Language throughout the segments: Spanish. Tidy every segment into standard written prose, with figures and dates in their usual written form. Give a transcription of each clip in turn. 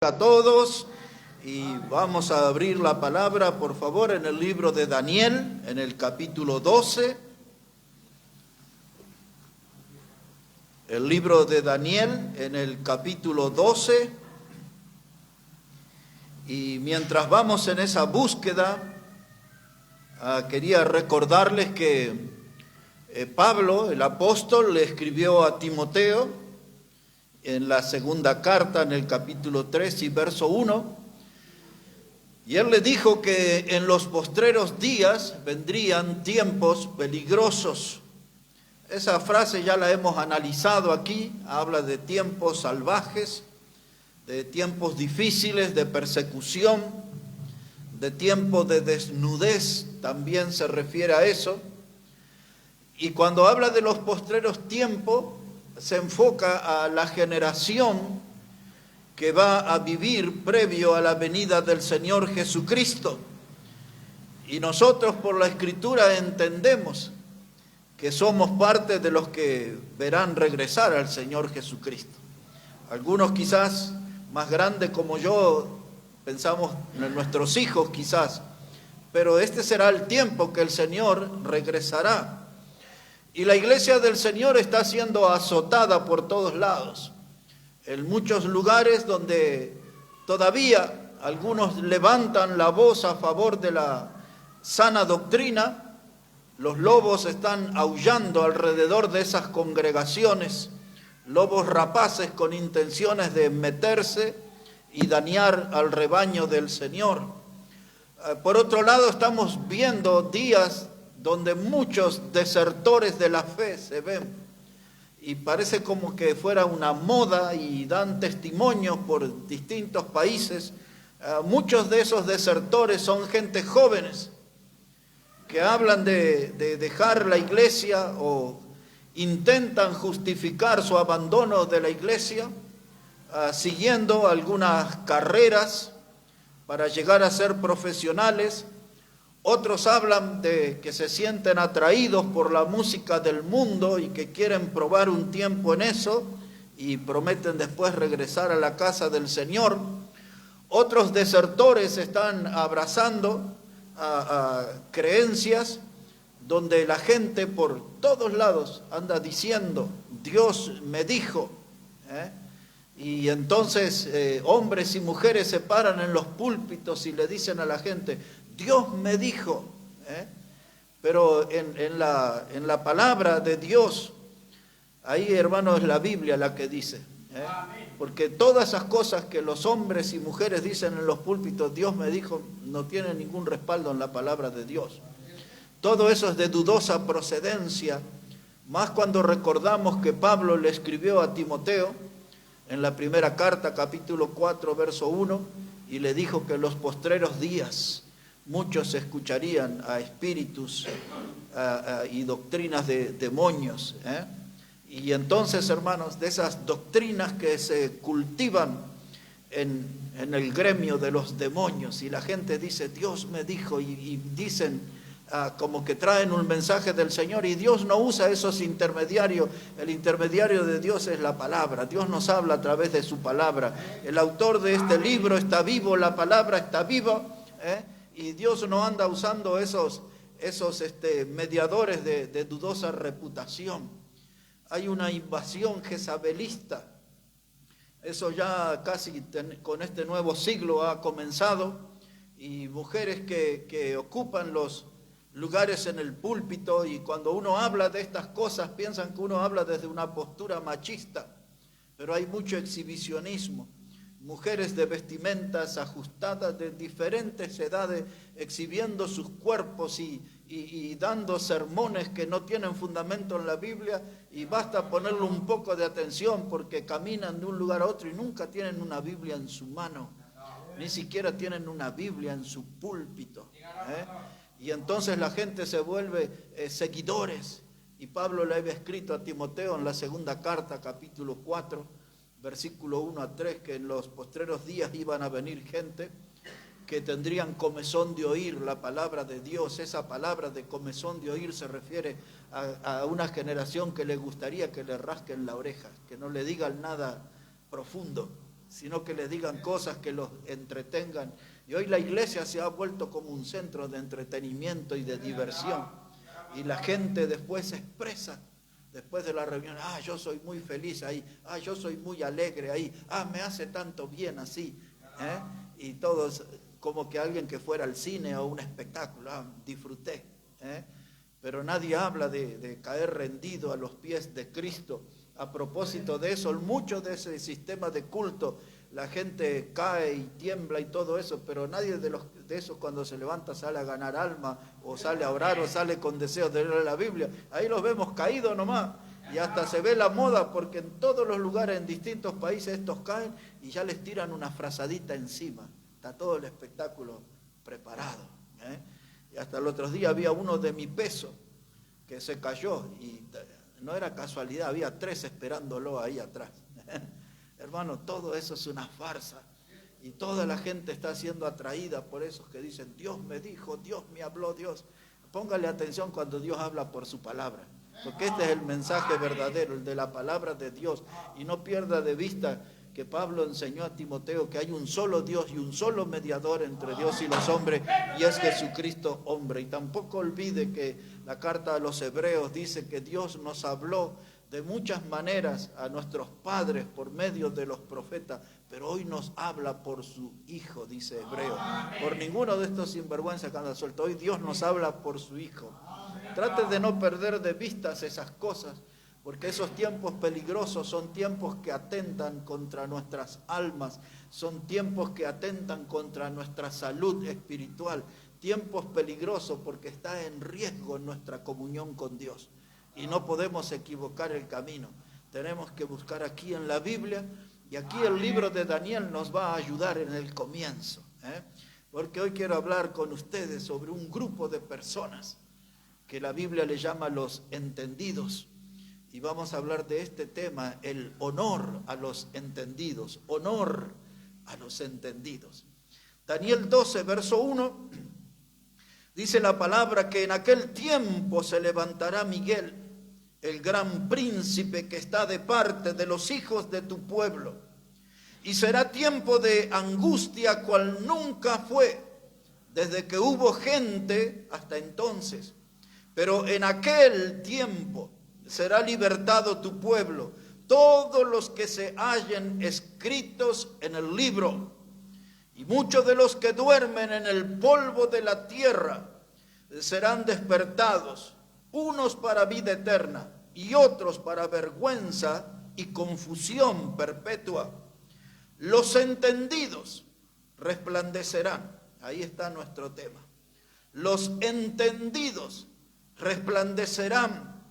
A todos, y vamos a abrir la palabra, por favor, en el libro de Daniel, en el capítulo 12. El libro de Daniel, en el capítulo 12. Y mientras vamos en esa búsqueda, quería recordarles que Pablo, el apóstol, le escribió a Timoteo en la segunda carta, en el capítulo 3 y verso 1, y él le dijo que en los postreros días vendrían tiempos peligrosos. Esa frase ya la hemos analizado aquí, habla de tiempos salvajes, de tiempos difíciles, de persecución, de tiempos de desnudez, también se refiere a eso. Y cuando habla de los postreros tiempos, se enfoca a la generación que va a vivir previo a la venida del Señor Jesucristo. Y nosotros por la Escritura entendemos que somos parte de los que verán regresar al Señor Jesucristo. Algunos quizás más grandes como yo, pensamos en nuestros hijos quizás, pero este será el tiempo que el Señor regresará. Y la iglesia del Señor está siendo azotada por todos lados. En muchos lugares donde todavía algunos levantan la voz a favor de la sana doctrina, los lobos están aullando alrededor de esas congregaciones, lobos rapaces con intenciones de meterse y dañar al rebaño del Señor. Por otro lado, estamos viendo días donde muchos desertores de la fe se ven, y parece como que fuera una moda, y dan testimonios por distintos países. Muchos de esos desertores son gente jóvenes que hablan de dejar la iglesia o intentan justificar su abandono de la iglesia siguiendo algunas carreras para llegar a ser profesionales. Otros hablan de que se sienten atraídos por la música del mundo y que quieren probar un tiempo en eso y prometen después regresar a la casa del Señor. Otros desertores están abrazando a creencias donde la gente por todos lados anda diciendo, Dios me dijo, Y entonces hombres y mujeres se paran en los púlpitos y le dicen a la gente, Dios me dijo, pero en la palabra de Dios, ahí hermano es la Biblia la que dice, porque todas esas cosas que los hombres y mujeres dicen en los púlpitos, Dios me dijo, no tienen ningún respaldo en la palabra de Dios. Todo eso es de dudosa procedencia, más cuando recordamos que Pablo le escribió a Timoteo en la primera carta, capítulo 4, verso 1, y le dijo que en los postreros días muchos escucharían a espíritus y doctrinas de demonios. Y entonces, hermanos, de esas doctrinas que se cultivan en el gremio de los demonios, y la gente dice, Dios me dijo, y dicen como que traen un mensaje del Señor, y Dios no usa esos intermediarios. El intermediario de Dios es la palabra. Dios nos habla a través de su palabra. El autor de este libro está vivo, la palabra está viva, y Dios no anda usando esos mediadores de dudosa reputación. Hay una invasión jezabelista. Eso ya casi con este nuevo siglo ha comenzado, y mujeres que ocupan los lugares en el púlpito, y cuando uno habla de estas cosas piensan que uno habla desde una postura machista, pero hay mucho exhibicionismo. Mujeres de vestimentas ajustadas de diferentes edades, exhibiendo sus cuerpos y dando sermones que no tienen fundamento en la Biblia, y basta ponerle un poco de atención porque caminan de un lugar a otro y nunca tienen una Biblia en su mano, ni siquiera tienen una Biblia en su púlpito. Y entonces la gente se vuelve seguidores, y Pablo le había escrito a Timoteo en la segunda carta, capítulo 4, versículo 1 a 3, que en los postreros días iban a venir gente que tendrían comezón de oír la palabra de Dios. Esa palabra de comezón de oír se refiere a una generación que le gustaría que le rasquen la oreja, que no le digan nada profundo, sino que les digan cosas que los entretengan. Y hoy la iglesia se ha vuelto como un centro de entretenimiento y de diversión. Y la gente después se expresa, después de la reunión, yo soy muy feliz ahí, yo soy muy alegre ahí, me hace tanto bien así. Y todos, como que alguien que fuera al cine o un espectáculo, disfruté. Pero nadie habla de caer rendido a los pies de Cristo. A propósito de eso, mucho de ese sistema de culto, la gente cae y tiembla y todo eso, pero nadie de esos cuando se levanta sale a ganar alma, o sale a orar, o sale con deseos de leer la Biblia. Ahí los vemos caídos nomás, y hasta se ve la moda, porque en todos los lugares, en distintos países, estos caen y ya les tiran una frazadita encima. Está todo el espectáculo preparado. Y hasta el otro día había uno de mi peso que se cayó, y no era casualidad, había 3 esperándolo ahí atrás. Hermano, todo eso es una farsa. Y toda la gente está siendo atraída por esos que dicen, Dios me dijo, Dios me habló, Dios. Póngale atención cuando Dios habla por su palabra. Porque este es el mensaje verdadero, el de la palabra de Dios. Y no pierda de vista que Pablo enseñó a Timoteo que hay un solo Dios y un solo mediador entre Dios y los hombres, y es Jesucristo hombre. Y tampoco olvide que la carta a los Hebreos dice que Dios nos habló de muchas maneras a nuestros padres por medio de los profetas, pero hoy nos habla por su Hijo, dice Hebreo. Por ninguno de estos sinvergüenzas que andan sueltos. Hoy Dios nos habla por su Hijo. Trate de no perder de vistas esas cosas, porque esos tiempos peligrosos son tiempos que atentan contra nuestras almas, son tiempos que atentan contra nuestra salud espiritual, tiempos peligrosos porque está en riesgo nuestra comunión con Dios. Y no podemos equivocar el camino. Tenemos que buscar aquí en la Biblia, y aquí el libro de Daniel nos va a ayudar en el comienzo. Porque hoy quiero hablar con ustedes sobre un grupo de personas que la Biblia le llama los entendidos. Y vamos a hablar de este tema, el honor a los entendidos. Honor a los entendidos. Daniel 12, verso 1, dice la palabra que en aquel tiempo se levantará Miguel, el gran príncipe que está de parte de los hijos de tu pueblo, y será tiempo de angustia cual nunca fue, desde que hubo gente hasta entonces. Pero en aquel tiempo será libertado tu pueblo, todos los que se hallen escritos en el libro, y muchos de los que duermen en el polvo de la tierra serán despertados, unos para vida eterna y otros para vergüenza y confusión perpetua. Los entendidos resplandecerán. Ahí está nuestro tema. Los entendidos resplandecerán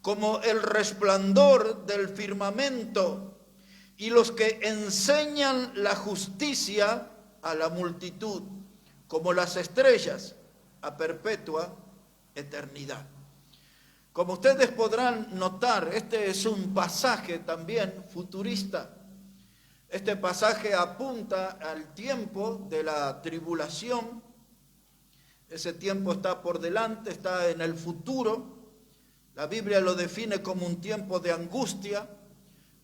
como el resplandor del firmamento, y los que enseñan la justicia a la multitud, como las estrellas a perpetua eternidad. Como ustedes podrán notar, este es un pasaje también futurista. Este pasaje apunta al tiempo de la tribulación. Ese tiempo está por delante, está en el futuro. La Biblia lo define como un tiempo de angustia.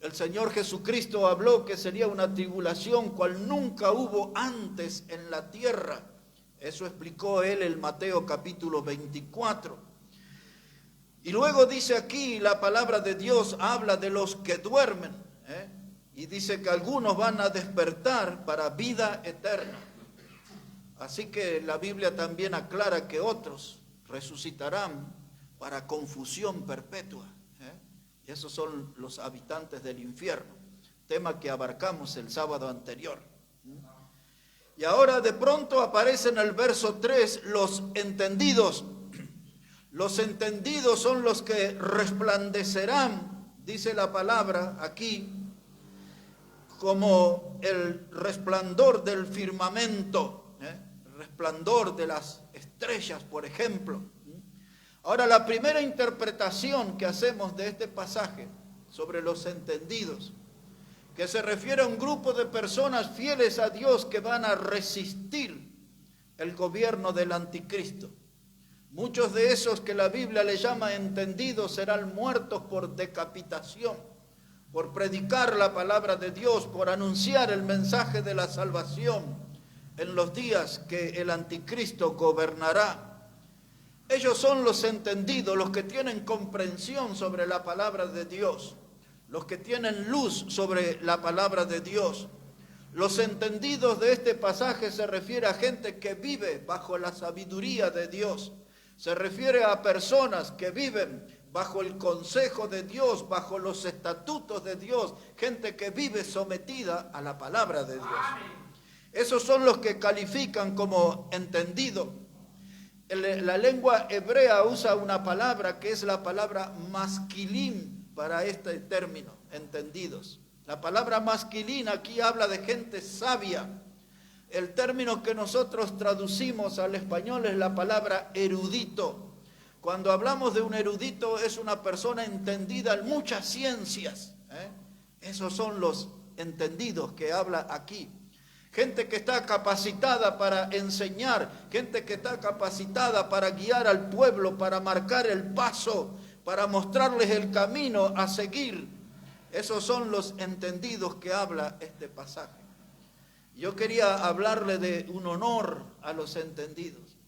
El Señor Jesucristo habló que sería una tribulación cual nunca hubo antes en la tierra. Eso explicó él en Mateo capítulo 24. Y luego dice aquí, la palabra de Dios habla de los que duermen, y dice que algunos van a despertar para vida eterna. Así que la Biblia también aclara que otros resucitarán para confusión perpetua. Y esos son los habitantes del infierno, tema que abarcamos el sábado anterior. Y ahora de pronto aparece en el verso 3 los entendidos. Los entendidos son los que resplandecerán, dice la palabra aquí, como el resplandor del firmamento, el resplandor de las estrellas, por ejemplo. Ahora, la primera interpretación que hacemos de este pasaje sobre los entendidos, que se refiere a un grupo de personas fieles a Dios que van a resistir el gobierno del anticristo. Muchos de esos que la Biblia le llama entendidos serán muertos por decapitación. por predicar la palabra de Dios, por anunciar el mensaje de la salvación en los días que el anticristo gobernará. Ellos son los entendidos, los que tienen comprensión sobre la palabra de Dios, los que tienen luz sobre la palabra de Dios. Los entendidos de este pasaje se refiere a gente que vive bajo la sabiduría de Dios. Se refiere a personas que viven bajo el consejo de Dios, bajo los estatutos de Dios, gente que vive sometida a la palabra de Dios. Esos son los que califican como entendido. La lengua hebrea usa una palabra que es la palabra masquilín para este término, entendidos. La palabra masquilín aquí habla de gente sabia. El término que nosotros traducimos al español es la palabra erudito. Cuando hablamos de un erudito es una persona entendida en muchas ciencias. Esos son los entendidos que habla aquí. Gente que está capacitada para enseñar, gente que está capacitada para guiar al pueblo, para marcar el paso, para mostrarles el camino a seguir. Esos son los entendidos que habla este pasaje. Yo quería hablarle de un honor a los entendidos.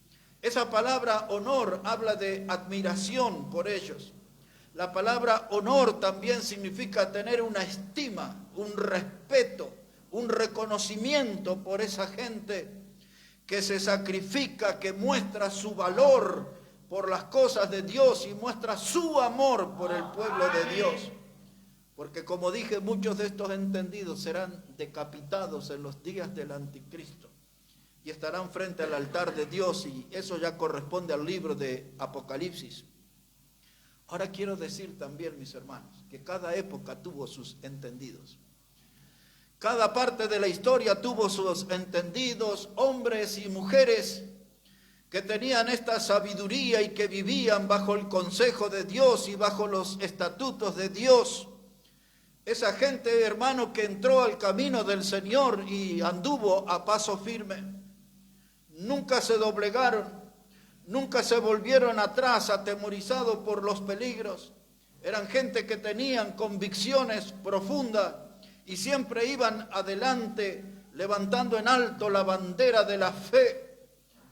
Esa palabra honor habla de admiración por ellos. La palabra honor también significa tener una estima, un respeto, un reconocimiento por esa gente que se sacrifica, que muestra su valor por las cosas de Dios y muestra su amor por el pueblo de Dios. Porque como dije, muchos de estos entendidos serán decapitados en los días del anticristo y estarán frente al altar de Dios, y eso ya corresponde al libro de Apocalipsis. Ahora quiero decir también, mis hermanos, que cada época tuvo sus entendidos. Cada parte de la historia tuvo sus entendidos, hombres y mujeres que tenían esta sabiduría y que vivían bajo el consejo de Dios y bajo los estatutos de Dios. Esa gente, hermano, que entró al camino del Señor y anduvo a paso firme. Nunca se doblegaron, nunca se volvieron atrás atemorizados por los peligros. Eran gente que tenían convicciones profundas y siempre iban adelante levantando en alto la bandera de la fe.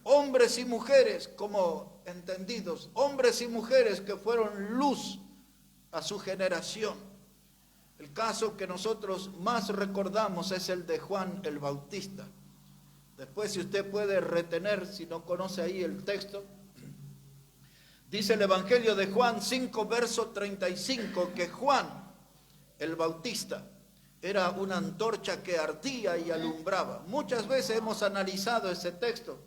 Hombres y mujeres como entendidos, hombres y mujeres que fueron luz a su generación. El caso que nosotros más recordamos es el de Juan el Bautista. Después, si usted puede retener, si no conoce ahí el texto, dice el Evangelio de Juan 5, verso 35, que Juan el Bautista era una antorcha que ardía y alumbraba. Muchas veces hemos analizado ese texto,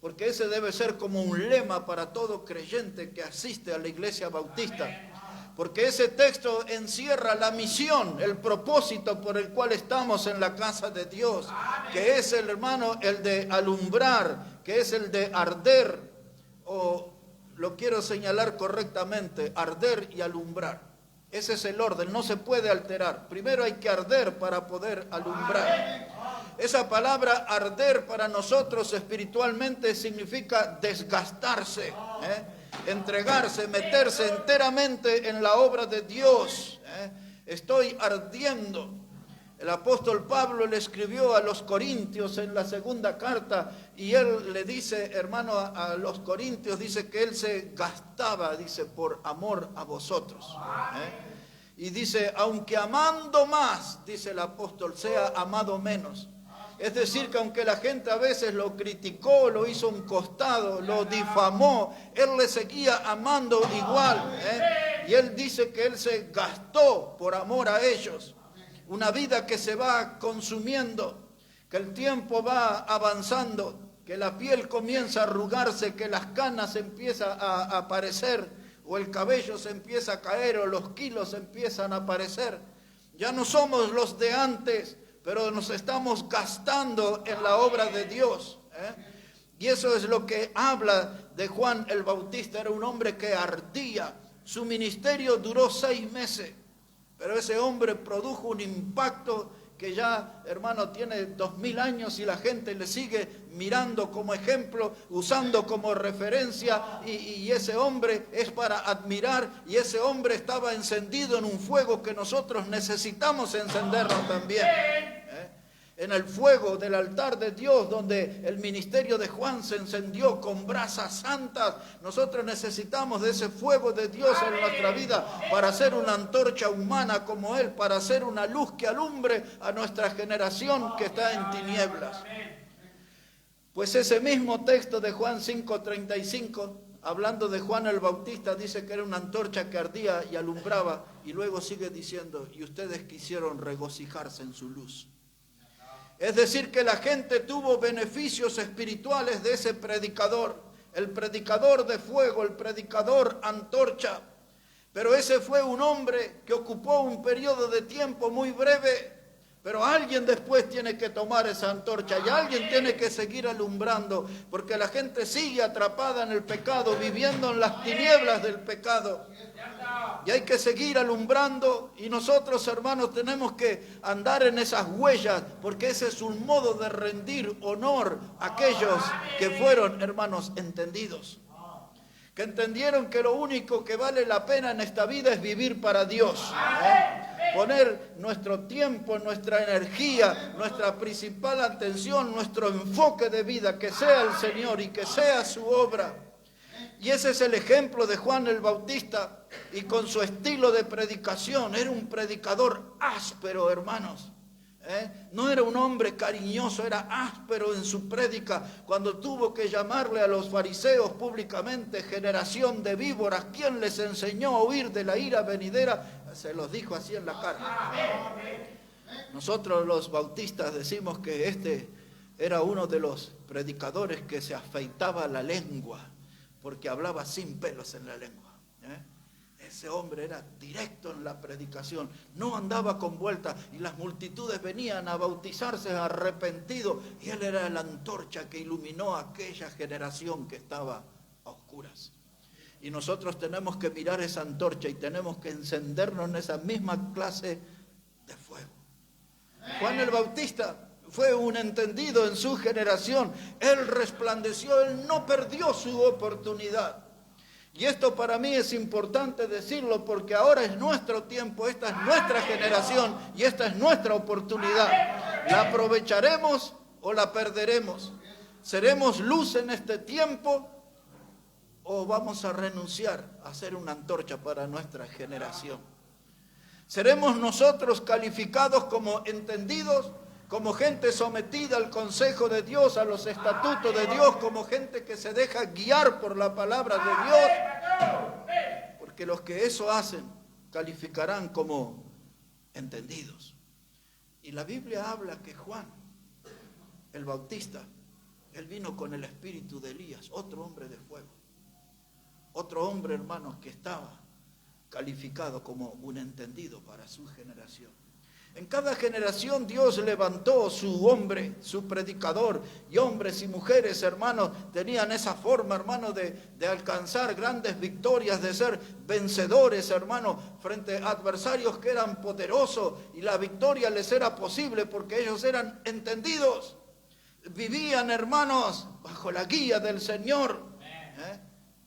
porque ese debe ser como un lema para todo creyente que asiste a la iglesia bautista. Porque ese texto encierra la misión, el propósito por el cual estamos en la casa de Dios, que es, el hermano, el de alumbrar, que es el de arder, o lo quiero señalar correctamente, arder y alumbrar. Ese es el orden, no se puede alterar. Primero hay que arder para poder alumbrar. Esa palabra arder para nosotros espiritualmente significa desgastarse, entregarse, meterse enteramente en la obra de Dios. Estoy ardiendo. El apóstol Pablo le escribió a los corintios en la segunda carta y él le dice, hermano, a los corintios, dice que él se gastaba, dice, por amor a vosotros. Y dice, aunque amando más, dice el apóstol, sea amado menos. Es decir, que aunque la gente a veces lo criticó, lo hizo un costado, lo difamó, él le seguía amando igual. Y él dice que él se gastó por amor a ellos. Una vida que se va consumiendo, que el tiempo va avanzando, que la piel comienza a arrugarse, que las canas empiezan a aparecer, o el cabello se empieza a caer, o los kilos empiezan a aparecer. Ya no somos los de antes, pero nos estamos gastando en la obra de Dios. Y eso es lo que habla de Juan el Bautista. Era un hombre que ardía. Su ministerio duró 6 meses, pero ese hombre produjo un impacto que ya, hermano, tiene 2000 años y la gente le sigue mirando como ejemplo, usando como referencia, y ese hombre es para admirar, y ese hombre estaba encendido en un fuego que nosotros necesitamos encenderlo también. En el fuego del altar de Dios, donde el ministerio de Juan se encendió con brasas santas, nosotros necesitamos de ese fuego de Dios en nuestra vida para ser una antorcha humana como Él, para ser una luz que alumbre a nuestra generación que está en tinieblas. Pues ese mismo texto de Juan 5:35, hablando de Juan el Bautista, dice que era una antorcha que ardía y alumbraba, y luego sigue diciendo, y ustedes quisieron regocijarse en su luz. Es decir, que la gente tuvo beneficios espirituales de ese predicador, el predicador de fuego, el predicador antorcha. Pero ese fue un hombre que ocupó un periodo de tiempo muy breve, pero alguien después tiene que tomar esa antorcha y alguien tiene que seguir alumbrando, porque la gente sigue atrapada en el pecado, viviendo en las tinieblas del pecado. Y hay que seguir alumbrando, y nosotros, hermanos, tenemos que andar en esas huellas, porque ese es un modo de rendir honor a aquellos que fueron, hermanos, entendidos. Que entendieron que lo único que vale la pena en esta vida es vivir para Dios. Poner nuestro tiempo, nuestra energía, nuestra principal atención, nuestro enfoque de vida, que sea el Señor y que sea su obra. Y ese es el ejemplo de Juan el Bautista, y con su estilo de predicación, era un predicador áspero, hermanos. No era un hombre cariñoso, era áspero en su prédica. Cuando tuvo que llamarle a los fariseos públicamente, generación de víboras, ¿quién les enseñó a huir de la ira venidera? Se los dijo así en la cara. Nosotros los bautistas decimos que este era uno de los predicadores que se afeitaba la lengua, porque hablaba sin pelos en la lengua. Ese hombre era directo en la predicación, no andaba con vueltas, y las multitudes venían a bautizarse arrepentidos, y él era la antorcha que iluminó a aquella generación que estaba a oscuras. Y nosotros tenemos que mirar esa antorcha y tenemos que encendernos en esa misma clase de fuego. Juan el Bautista fue un entendido en su generación. Él resplandeció, él no perdió su oportunidad. Y esto para mí es importante decirlo, porque ahora es nuestro tiempo, esta es nuestra generación y esta es nuestra oportunidad. ¿La aprovecharemos o la perderemos? ¿Seremos luz en este tiempo o vamos a renunciar a ser una antorcha para nuestra generación? ¿Seremos nosotros calificados como entendidos, como gente sometida al consejo de Dios, a los estatutos de Dios, como gente que se deja guiar por la palabra de Dios? Porque los que eso hacen calificarán como entendidos. Y la Biblia habla que Juan el Bautista, él vino con el espíritu de Elías, otro hombre de fuego. Otro hombre, hermanos, que estaba calificado como un entendido para su generación. En cada generación Dios levantó su hombre, su predicador, y hombres y mujeres, hermanos, tenían esa forma, hermanos, de alcanzar grandes victorias, de ser vencedores, hermanos, frente a adversarios que eran poderosos, y la victoria les era posible porque ellos eran entendidos. Vivían, hermanos, bajo la guía del Señor.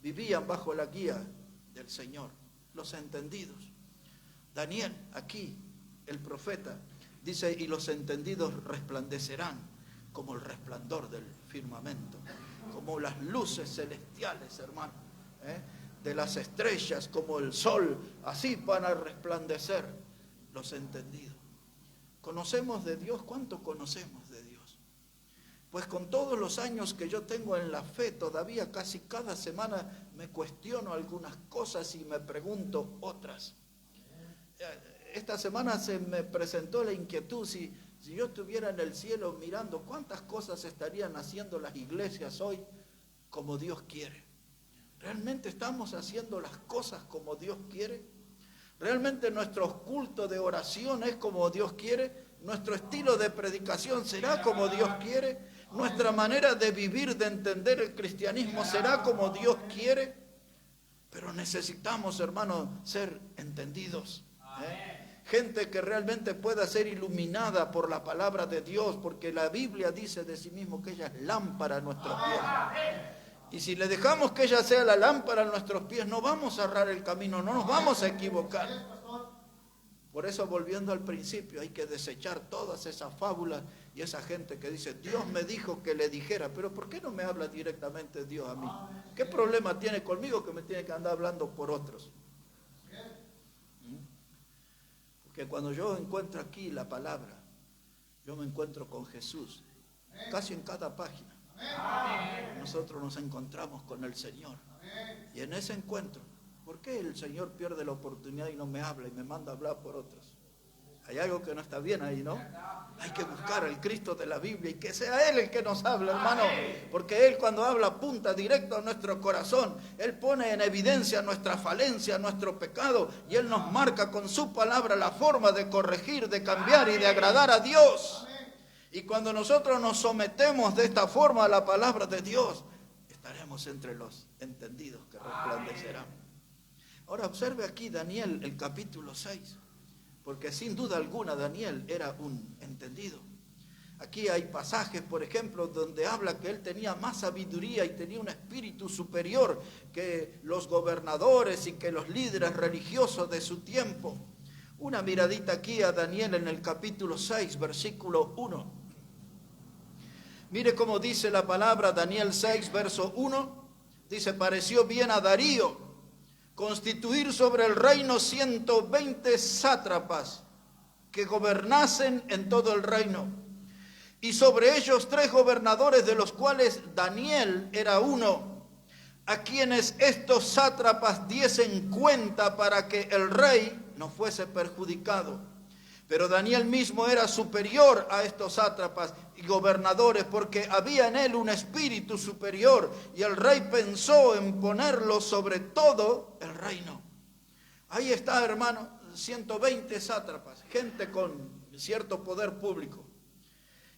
Vivían bajo la guía del Señor, los entendidos. Daniel, aquí, el profeta, dice, y los entendidos resplandecerán como el resplandor del firmamento, como las luces celestiales, hermano, de las estrellas, como el sol, así van a resplandecer los entendidos. ¿Conocemos de Dios? ¿Cuánto conocemos de Dios? Pues con todos los años que yo tengo en la fe, todavía casi cada semana me cuestiono algunas cosas y me pregunto otras. Esta semana se me presentó la inquietud, si yo estuviera en el cielo mirando, ¿cuántas cosas estarían haciendo las iglesias hoy como Dios quiere? ¿Realmente estamos haciendo las cosas como Dios quiere? ¿Realmente nuestro culto de oración es como Dios quiere? ¿Nuestro estilo de predicación será como Dios quiere? ¿Nuestra manera de vivir, de entender el cristianismo será como Dios quiere? Pero necesitamos, hermanos, ser entendidos. gente que realmente pueda ser iluminada por la palabra de Dios, porque la Biblia dice de sí mismo que ella es lámpara a nuestros pies. Y si le dejamos que ella sea la lámpara a nuestros pies, no vamos a errar el camino, no nos vamos a equivocar. Por eso, volviendo al principio, hay que desechar todas esas fábulas y esa gente que dice, Dios me dijo que le dijera, pero ¿por qué no me habla directamente Dios a mí? ¿Qué problema tiene conmigo que me tiene que andar hablando por otros? Porque cuando yo encuentro aquí la palabra, yo me encuentro con Jesús, casi en cada página. Nosotros nos encontramos con el Señor. Y en ese encuentro, ¿por qué el Señor pierde la oportunidad y no me habla y me manda a hablar por otros? Hay algo que no está bien ahí, ¿no? Hay que buscar al Cristo de la Biblia y que sea Él el que nos hable, hermano. Porque Él, cuando habla, apunta directo a nuestro corazón. Él pone en evidencia nuestra falencia, nuestro pecado. Y Él nos marca con su palabra la forma de corregir, de cambiar y de agradar a Dios. Y cuando nosotros nos sometemos de esta forma a la palabra de Dios, estaremos entre los entendidos que resplandecerán. Ahora observe aquí Daniel, el capítulo 6, porque sin duda alguna Daniel era un entendido. Aquí hay pasajes, por ejemplo, donde habla que él tenía más sabiduría y tenía un espíritu superior que los gobernadores y que los líderes religiosos de su tiempo. Una miradita aquí a Daniel en el capítulo 6, versículo 1. Mire cómo dice la palabra, Daniel 6, verso 1. Dice, pareció bien a Darío constituir sobre el reino 120 sátrapas que gobernasen en todo el reino, y sobre ellos 3 gobernadores, de los cuales Daniel era uno, a quienes estos sátrapas diesen cuenta para que el rey no fuese perjudicado. Pero Daniel mismo era superior a estos sátrapas y gobernadores, porque había en él un espíritu superior, y el rey pensó en ponerlo sobre todo el reino. Ahí está, hermano, 120 sátrapas, gente con cierto poder público.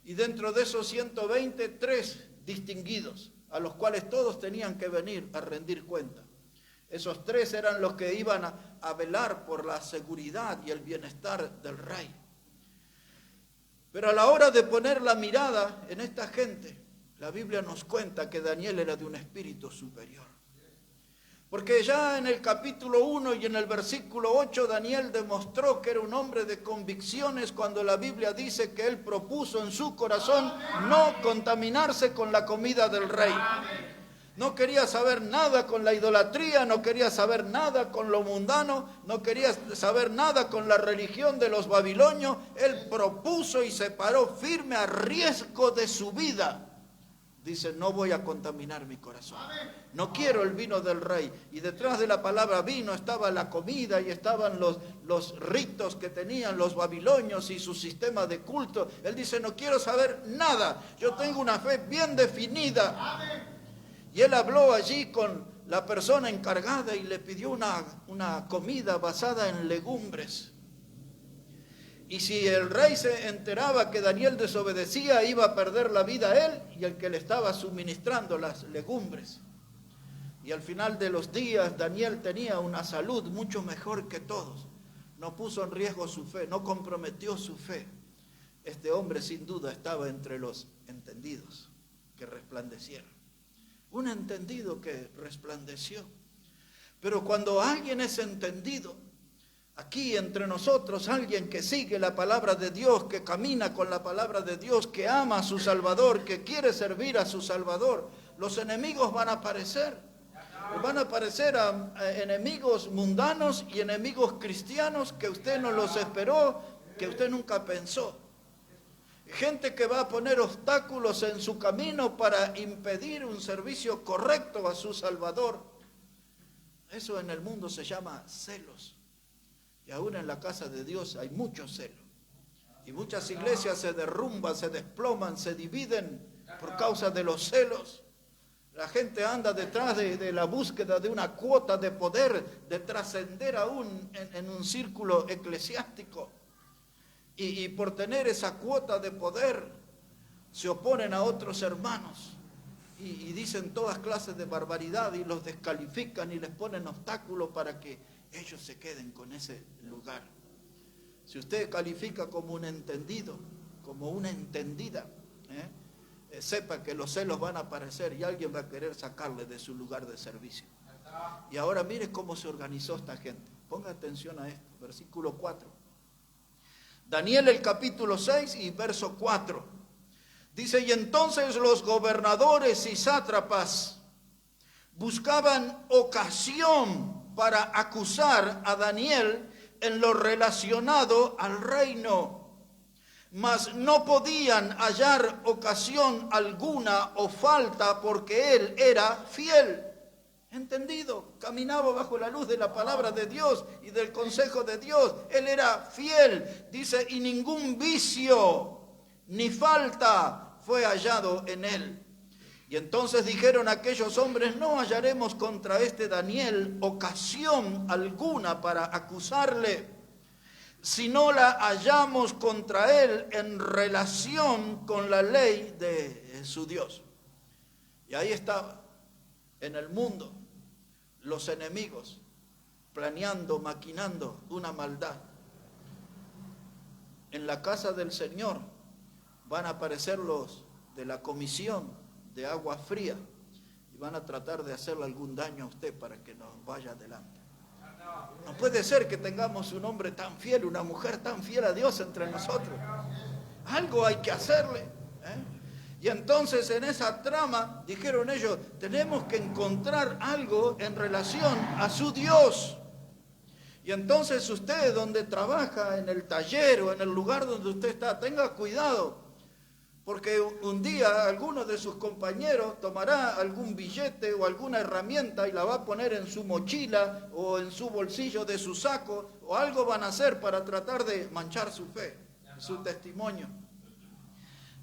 Y dentro de esos 120, 3 distinguidos, a los cuales todos tenían que venir a rendir cuenta. Esos 3 eran los que iban a velar por la seguridad y el bienestar del rey. Pero a la hora de poner la mirada en esta gente, la Biblia nos cuenta que Daniel era de un espíritu superior. Porque ya en el capítulo 1 y en el versículo 8, Daniel demostró que era un hombre de convicciones cuando la Biblia dice que él propuso en su corazón no contaminarse con la comida del rey. No quería saber nada con la idolatría, no quería saber nada con lo mundano, no quería saber nada con la religión de los babilonios. Él propuso y se paró firme a riesgo de su vida. Dice, no voy a contaminar mi corazón. No quiero el vino del rey. Y detrás de la palabra vino estaba la comida y estaban los ritos que tenían los babilonios y su sistema de culto. Él dice, no quiero saber nada. Yo tengo una fe bien definida. Y él habló allí con la persona encargada y le pidió una comida basada en legumbres. Y si el rey se enteraba que Daniel desobedecía, iba a perder la vida él y el que le estaba suministrando las legumbres. Y al final de los días, Daniel tenía una salud mucho mejor que todos. No puso en riesgo su fe, no comprometió su fe. Este hombre sin duda estaba entre los entendidos que resplandecieron. Un entendido que resplandeció. Pero cuando alguien es entendido, aquí entre nosotros, alguien que sigue la palabra de Dios, que camina con la palabra de Dios, que ama a su Salvador, que quiere servir a su Salvador, los enemigos van a aparecer. Van a aparecer enemigos mundanos y enemigos cristianos que usted no los esperó, que usted nunca pensó. Gente que va a poner obstáculos en su camino para impedir un servicio correcto a su Salvador. Eso en el mundo se llama celos. Y aún en la casa de Dios hay mucho celo. Y muchas iglesias se derrumban, se desploman, se dividen por causa de los celos. La gente anda detrás de la búsqueda de una cuota de poder, de trascender aún en un círculo eclesiástico. Y por tener esa cuota de poder, se oponen a otros hermanos. Y dicen todas clases de barbaridad y los descalifican y les ponen obstáculos para que ellos se queden con ese lugar. Si usted califica como un entendido, como una entendida, sepa que los celos van a aparecer y alguien va a querer sacarle de su lugar de servicio. Y ahora mire cómo se organizó esta gente. Ponga atención a esto, versículo 4. Daniel el capítulo 6 y verso 4. Dice, y entonces los gobernadores y sátrapas buscaban ocasión para acusar a Daniel en lo relacionado al reino, mas no podían hallar ocasión alguna o falta porque él era fiel. Entendido, caminaba bajo la luz de la palabra de Dios y del consejo de Dios. Él era fiel, dice, y ningún vicio ni falta fue hallado en él. Y entonces dijeron aquellos hombres, no hallaremos contra este Daniel ocasión alguna para acusarle, si no la hallamos contra él en relación con la ley de su Dios. Y ahí estaba, en el mundo, los enemigos planeando, maquinando una maldad. En la casa del Señor van a aparecer los de la comisión de agua fría y van a tratar de hacerle algún daño a usted para que nos vaya adelante. No puede ser que tengamos un hombre tan fiel, una mujer tan fiel a Dios entre nosotros. Algo hay que hacerle, Y entonces en esa trama, dijeron ellos, tenemos que encontrar algo en relación a su Dios. Y entonces usted, donde trabaja, en el taller o en el lugar donde usted está, tenga cuidado, porque un día alguno de sus compañeros tomará algún billete o alguna herramienta y la va a poner en su mochila o en su bolsillo de su saco, o algo van a hacer para tratar de manchar su fe, su testimonio.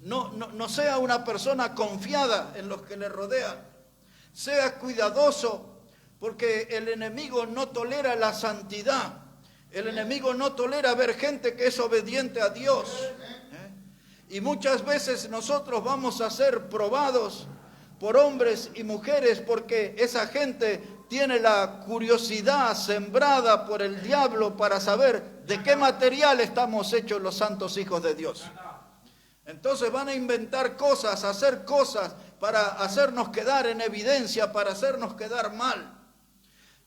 No sea una persona confiada en los que le rodean. Sea cuidadoso, porque el enemigo no tolera la santidad. El enemigo no tolera ver gente que es obediente a Dios. Y muchas veces nosotros vamos a ser probados por hombres y mujeres porque esa gente tiene la curiosidad sembrada por el diablo para saber de qué material estamos hechos los santos hijos de Dios. Entonces van a inventar cosas, hacer cosas para hacernos quedar en evidencia, para hacernos quedar mal.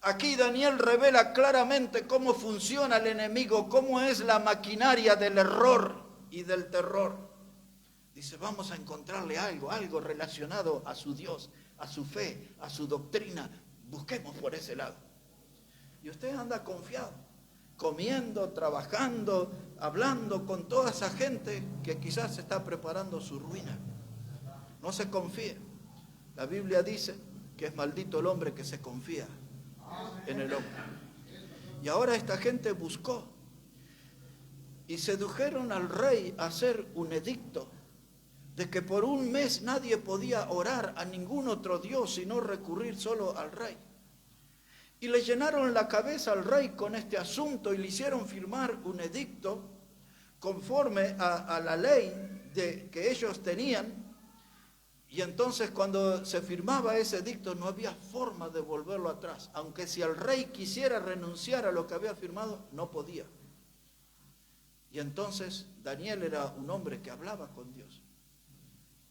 Aquí Daniel revela claramente cómo funciona el enemigo, cómo es la maquinaria del error y del terror. Dice, vamos a encontrarle algo relacionado a su Dios, a su fe, a su doctrina. Busquemos por ese lado. Y usted anda confiado, comiendo, trabajando, hablando con toda esa gente que quizás está preparando su ruina. No se confíe. La Biblia dice que es maldito el hombre que se confía en el hombre. Y ahora esta gente buscó y sedujeron al rey a hacer un edicto de que por un mes nadie podía orar a ningún otro Dios sino recurrir solo al rey. Y le llenaron la cabeza al rey con este asunto y le hicieron firmar un edicto conforme a la ley que ellos tenían. Y entonces cuando se firmaba ese edicto no había forma de volverlo atrás. Aunque si el rey quisiera renunciar a lo que había firmado, no podía. Y entonces Daniel era un hombre que hablaba con Dios.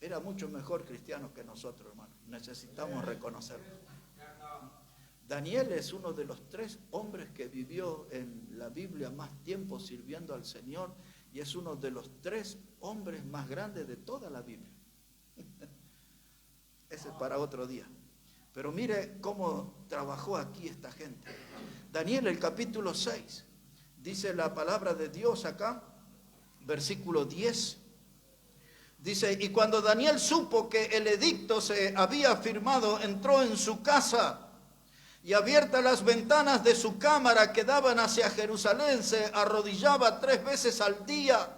Era mucho mejor cristiano que nosotros, hermano. Necesitamos reconocerlo. Daniel es uno de los 3 hombres que vivió en la Biblia más tiempo sirviendo al Señor y es uno de los 3 hombres más grandes de toda la Biblia. Ese es para otro día. Pero mire cómo trabajó aquí esta gente. Daniel, el capítulo 6, dice la palabra de Dios acá, versículo 10. Dice, y cuando Daniel supo que el edicto se había firmado, entró en su casa y abiertas las ventanas de su cámara que daban hacia Jerusalén, se arrodillaba 3 veces al día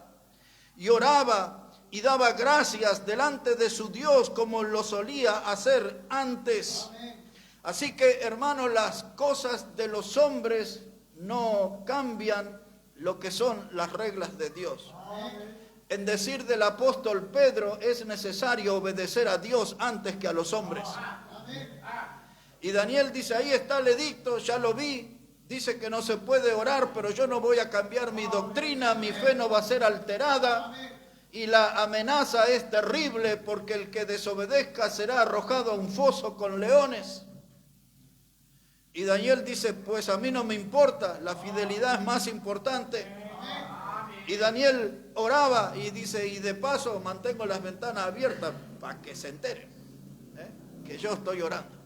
y oraba y daba gracias delante de su Dios como lo solía hacer antes. Así que, hermanos, las cosas de los hombres no cambian lo que son las reglas de Dios. En decir del apóstol Pedro, es necesario obedecer a Dios antes que a los hombres. Y Daniel dice, ahí está el edicto, ya lo vi, Dice que no se puede orar, pero yo no voy a cambiar mi doctrina, mi fe no va a ser alterada. Y la amenaza es terrible porque el que desobedezca será arrojado a un foso con leones. Y Daniel dice, pues a mí no me importa, la fidelidad es más importante. Y Daniel oraba y dice, y de paso mantengo las ventanas abiertas para que se enteren, que yo estoy orando.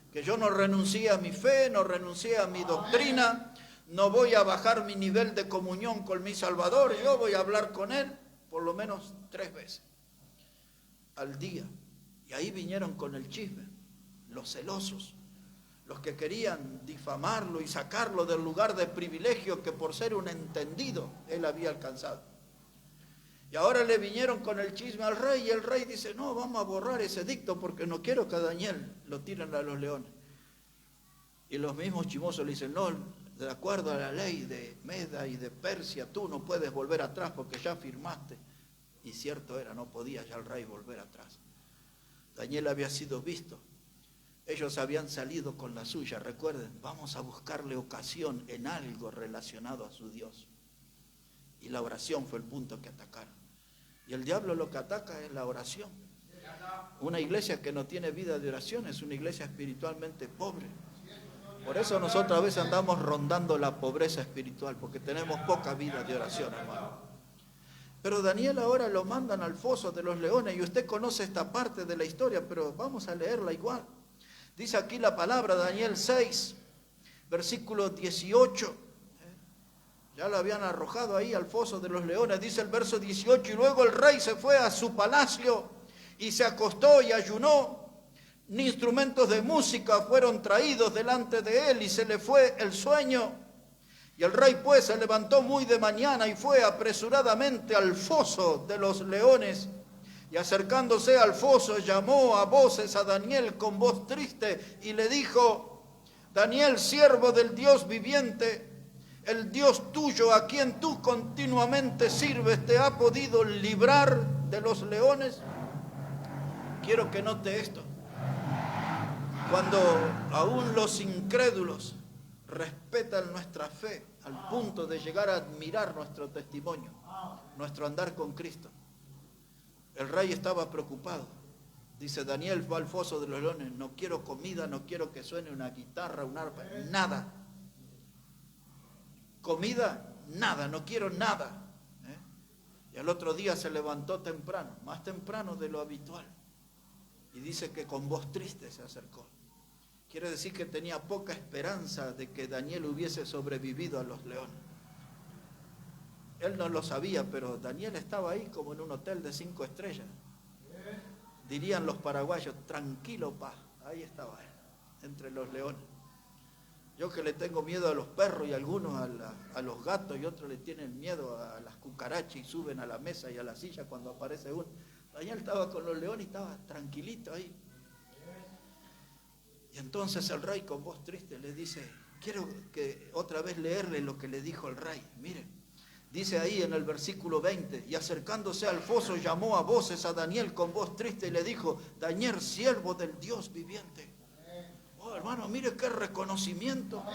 Que yo no renuncié a mi fe, no renuncié a mi doctrina, no voy a bajar mi nivel de comunión con mi Salvador, yo voy a hablar con Él por lo menos 3 veces al día. Y ahí vinieron con el chisme, los celosos, los que querían difamarlo y sacarlo del lugar de privilegio que por ser un entendido él había alcanzado. Y ahora le vinieron con el chisme al rey y el rey dice, no, vamos a borrar ese edicto porque no quiero que a Daniel lo tiren a los leones. Y los mismos chismosos le dicen, no, de acuerdo a la ley de Meda y de Persia, tú no puedes volver atrás porque ya firmaste. Y cierto era, no podía ya el rey volver atrás. Daniel había sido visto. Ellos habían salido con la suya, recuerden, vamos a buscarle ocasión en algo relacionado a su Dios. Y la oración fue el punto que atacaron. Y el diablo lo que ataca es la oración. Una iglesia que no tiene vida de oración es una iglesia espiritualmente pobre. Por eso nosotros a veces andamos rondando la pobreza espiritual, porque tenemos poca vida de oración, hermano. Pero Daniel ahora lo mandan al foso de los leones, y usted conoce esta parte de la historia, pero vamos a leerla igual. Dice aquí la palabra, Daniel 6, versículo 18. Ya lo habían arrojado ahí al foso de los leones, dice el verso 18, y luego el rey se fue a su palacio y se acostó y ayunó. Ni instrumentos de música fueron traídos delante de él y se le fue el sueño. Y el rey pues se levantó muy de mañana y fue apresuradamente al foso de los leones. Y acercándose al foso llamó a voces a Daniel con voz triste y le dijo, Daniel, siervo del Dios viviente, el Dios tuyo a quien tú continuamente sirves, ¿te ha podido librar de los leones? Quiero que note esto. Cuando aún los incrédulos respetan nuestra fe al punto de llegar a admirar nuestro testimonio, nuestro andar con Cristo, el rey estaba preocupado. Dice, Daniel va al foso de los leones, no quiero comida, no quiero que suene una guitarra, un arpa, nada. Comida, nada, no quiero nada. Y al otro día se levantó temprano, más temprano de lo habitual. Y dice que con voz triste se acercó. Quiere decir que tenía poca esperanza de que Daniel hubiese sobrevivido a los leones. Él no lo sabía, pero Daniel estaba ahí como en un hotel de 5 estrellas. Dirían los paraguayos, tranquilo, pa. Ahí estaba él, entre los leones. Yo que le tengo miedo a los perros y algunos a los gatos y otros le tienen miedo a las cucarachas y suben a la mesa y a la silla cuando aparece uno. Daniel estaba con los leones y estaba tranquilito ahí. Y entonces el rey con voz triste le dice, quiero que otra vez leerle lo que le dijo el rey. Miren, dice ahí en el versículo 20, y acercándose al foso llamó a voces a Daniel con voz triste y le dijo, Daniel, siervo del Dios viviente. Oh, hermano, mire qué reconocimiento.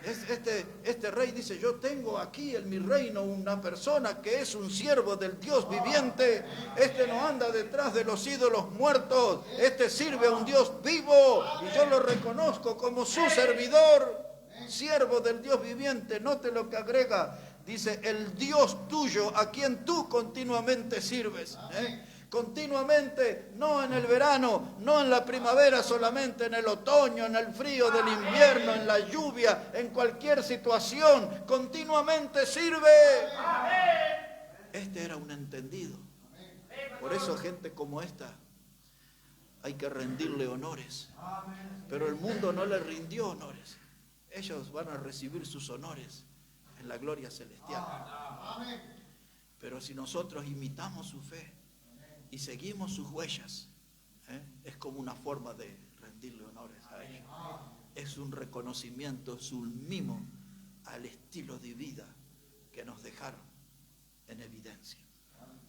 Este rey dice, yo tengo aquí en mi reino una persona que es un siervo del Dios viviente. Este no anda detrás de los ídolos muertos. Este sirve a un Dios vivo y yo lo reconozco como su servidor, siervo del Dios viviente. Note lo que agrega. Dice, el Dios tuyo a quien tú continuamente sirves. Continuamente, no en el verano, no en la primavera solamente, en el otoño, en el frío del invierno, en la lluvia, en cualquier situación, continuamente sirve. Este era un entendido. Por eso gente como esta hay que rendirle honores. Pero el mundo no le rindió honores. Ellos van a recibir sus honores en la gloria celestial. Pero si nosotros imitamos su fe y seguimos sus huellas, es como una forma de rendirle honores a ellos. Es un reconocimiento, es un mimo al estilo de vida que nos dejaron en evidencia.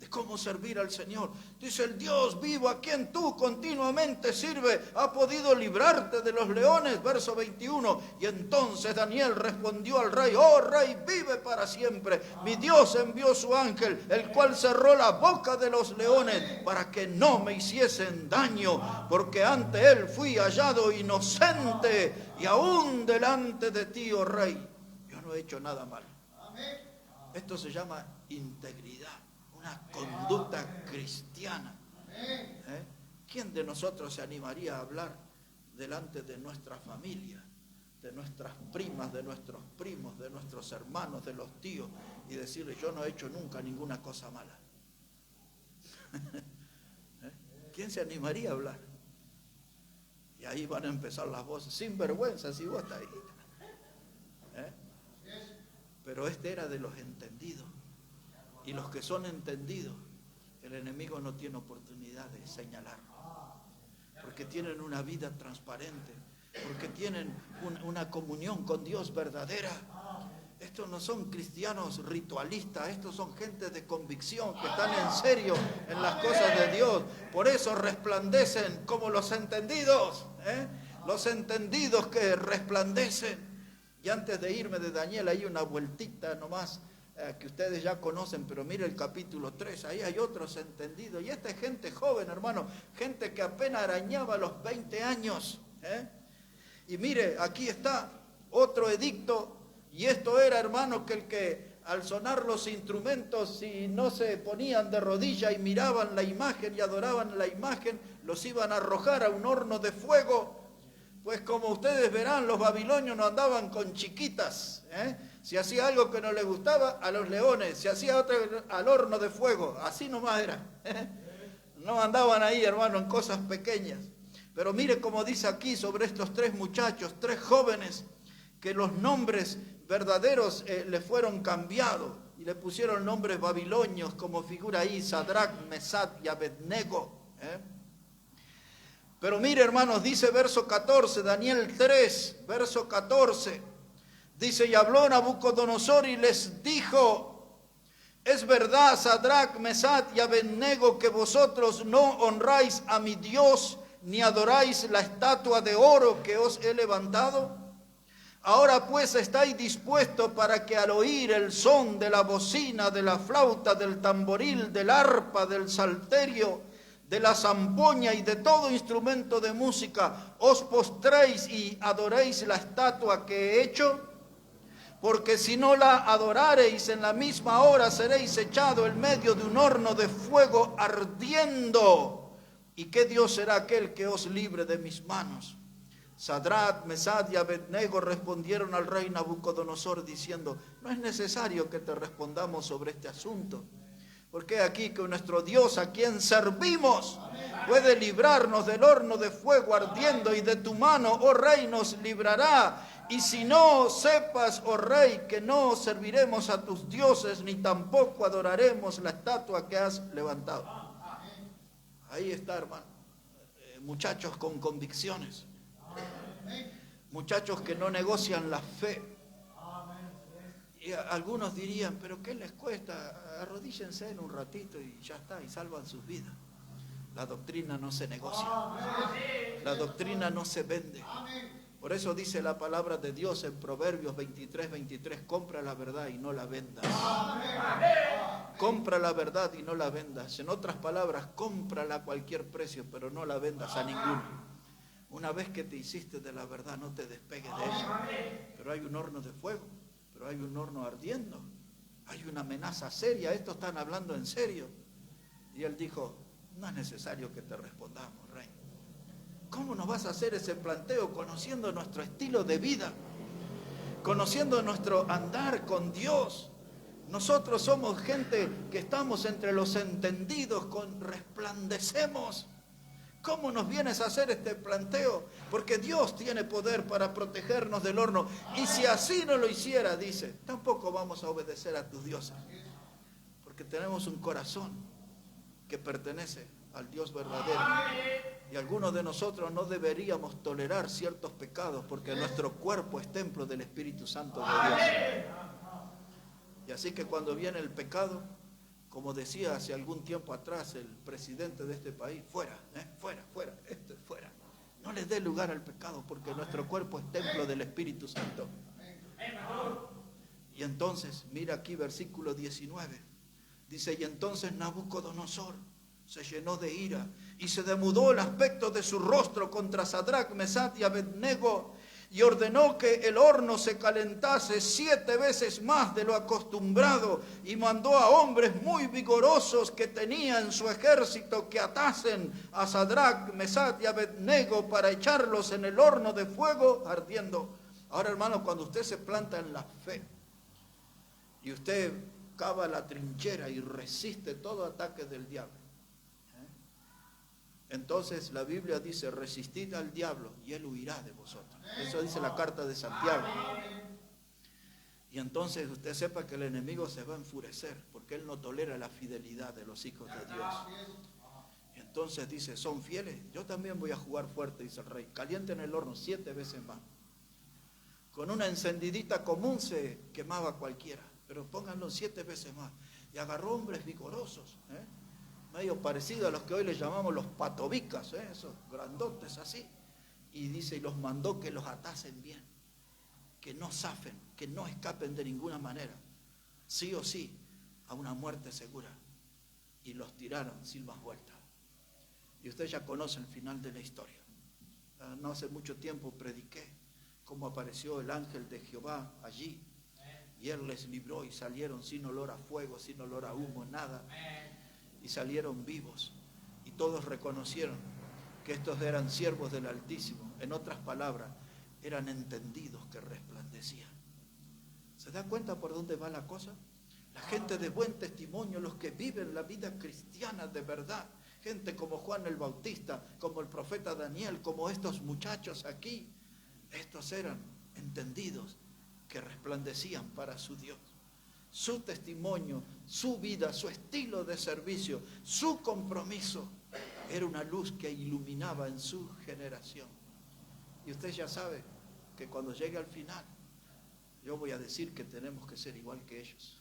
de cómo servir al Señor. Dice: el Dios vivo a quien tú continuamente sirves ha podido librarte de los leones. Verso 21. Y entonces Daniel respondió al rey: oh rey, vive para siempre. Mi Dios envió su ángel, el cual cerró la boca de los leones para que no me hiciesen daño, porque ante él fui hallado inocente, y aún delante de ti, oh rey, yo no he hecho nada malo. Esto se llama integridad, una conducta cristiana. ¿Quién de nosotros se animaría a hablar delante de nuestra familia, de nuestras primas, de nuestros primos, de nuestros hermanos, de los tíos, y decirle: yo no he hecho nunca ninguna cosa mala? ¿Quién se animaría a hablar? Y ahí van a empezar las voces: sin vergüenza, si vos estás ahí. Pero este era de los entendidos. Y los que son entendidos, el enemigo no tiene oportunidad de señalarlo, porque tienen una vida transparente, porque tienen una comunión con Dios verdadera. Estos no son cristianos ritualistas, estos son gente de convicción, que están en serio en las cosas de Dios. Por eso resplandecen como los entendidos, los entendidos que resplandecen. Y antes de irme de Daniel, hay una vueltita nomás que ustedes ya conocen, pero mire el capítulo 3, ahí hay otros entendidos. Y esta es gente joven, hermano, gente que apenas arañaba los 20 años. Y mire, aquí está otro edicto, y esto era, hermano, que el que al sonar los instrumentos, si no se ponían de rodillas y miraban la imagen y adoraban la imagen, los iban a arrojar a un horno de fuego. Pues como ustedes verán, los babilonios no andaban con chiquitas. Si hacía algo que no les gustaba, a los leones. Si hacía otro, al horno de fuego. Así nomás era. No andaban ahí, hermano, en cosas pequeñas. Pero mire cómo dice aquí sobre estos 3 muchachos, 3 jóvenes, que los nombres verdaderos le fueron cambiados. Y le pusieron nombres babilonios, como figura ahí: Sadrach, Mesach y Abednego. Pero mire, hermanos, dice verso 14, Daniel 3, verso 14. Dice: y habló Nabucodonosor y les dijo: es verdad, Sadrach, Mesach y Abednego, que vosotros no honráis a mi Dios, ni adoráis la estatua de oro que os he levantado. Ahora pues estáis dispuestos para que al oír el son de la bocina, de la flauta, del tamboril, del arpa, del salterio, de la zampoña y de todo instrumento de música, os postréis y adoréis la estatua que he hecho, porque si no la adorareis, en la misma hora seréis echados en medio de un horno de fuego ardiendo. ¿Y qué Dios será aquel que os libre de mis manos? Sadrach, Mesach y Abednego respondieron al rey Nabucodonosor diciendo: no es necesario que te respondamos sobre este asunto, porque aquí que nuestro Dios, a quien servimos, puede librarnos del horno de fuego ardiendo, y de tu mano, oh rey, nos librará. Y si no, sepas, oh rey, que no serviremos a tus dioses, ni tampoco adoraremos la estatua que has levantado. Ahí está, hermano. Muchachos con convicciones. Muchachos que no negocian la fe. Y algunos dirían: pero ¿qué les cuesta? Arrodíllense en un ratito y ya está, y salvan sus vidas. La doctrina no se negocia. La doctrina no se vende. Por eso dice la palabra de Dios en Proverbios 23:23: compra la verdad y no la vendas. Compra la verdad y no la vendas. En otras palabras, cómprala a cualquier precio, pero no la vendas a ninguno. Una vez que te hiciste de la verdad, no te despegues de ella. Pero hay un horno de fuego. Pero hay un horno ardiendo, hay una amenaza seria, estos están hablando en serio. Y él dijo: no es necesario que te respondamos, rey. ¿Cómo nos vas a hacer ese planteo conociendo nuestro estilo de vida, conociendo nuestro andar con Dios? Nosotros somos gente que estamos entre los entendidos, resplandecemos. ¿Cómo nos vienes a hacer este planteo? Porque Dios tiene poder para protegernos del horno. Y si así no lo hiciera, dice, tampoco vamos a obedecer a tus dioses. Porque tenemos un corazón que pertenece al Dios verdadero. Y algunos de nosotros no deberíamos tolerar ciertos pecados, porque nuestro cuerpo es templo del Espíritu Santo de Dios. Y así que cuando viene el pecado, Como decía hace algún tiempo atrás el presidente de este país, fuera, fuera, fuera, fuera. No les dé lugar al pecado, porque nuestro cuerpo es templo del Espíritu Santo. Y entonces, mira aquí versículo 19, dice, y entonces Nabucodonosor se llenó de ira y se demudó el aspecto de su rostro contra Sadrach, Mesach y Abednego, y ordenó que el horno se calentase 7 veces más de lo acostumbrado, y mandó a hombres muy vigorosos que tenía en su ejército que atasen a Sadrach, Mesach y Abednego para echarlos en el horno de fuego ardiendo. Ahora, hermano, cuando usted se planta en la fe y usted cava la trinchera y resiste todo ataque del diablo, entonces la Biblia dice, resistid al diablo y él huirá de vosotros. Eso dice la carta de Santiago. Y entonces usted sepa que el enemigo se va a enfurecer, porque él no tolera la fidelidad de los hijos de Dios. Y entonces dice, ¿son fieles? Yo también voy a jugar fuerte, dice el rey. Calienten el horno 7 veces más. Con una encendidita común se quemaba cualquiera, pero pónganlo 7 veces más. Y agarró hombres vigorosos, medio parecido a los que hoy les llamamos los patobicas, esos grandotes así. Y dice, y los mandó que los atasen bien, que no zafen, que no escapen de ninguna manera, sí o sí, a una muerte segura. Y los tiraron sin más vuelta. Y usted ya conoce el final de la historia. No hace mucho tiempo prediqué cómo apareció el ángel de Jehová allí, y él les libró y salieron sin olor a fuego, sin olor a humo, nada. Y salieron vivos, y todos reconocieron que estos eran siervos del Altísimo. En otras palabras, eran entendidos que resplandecían. ¿Se da cuenta por dónde va la cosa? La gente de buen testimonio, los que viven la vida cristiana de verdad, gente como Juan el Bautista, como el profeta Daniel, como estos muchachos aquí, estos eran entendidos que resplandecían para su Dios. Su testimonio, su vida, su estilo de servicio, su compromiso, era una luz que iluminaba en su generación. Y usted ya sabe que cuando llegue al final, yo voy a decir que tenemos que ser igual que ellos.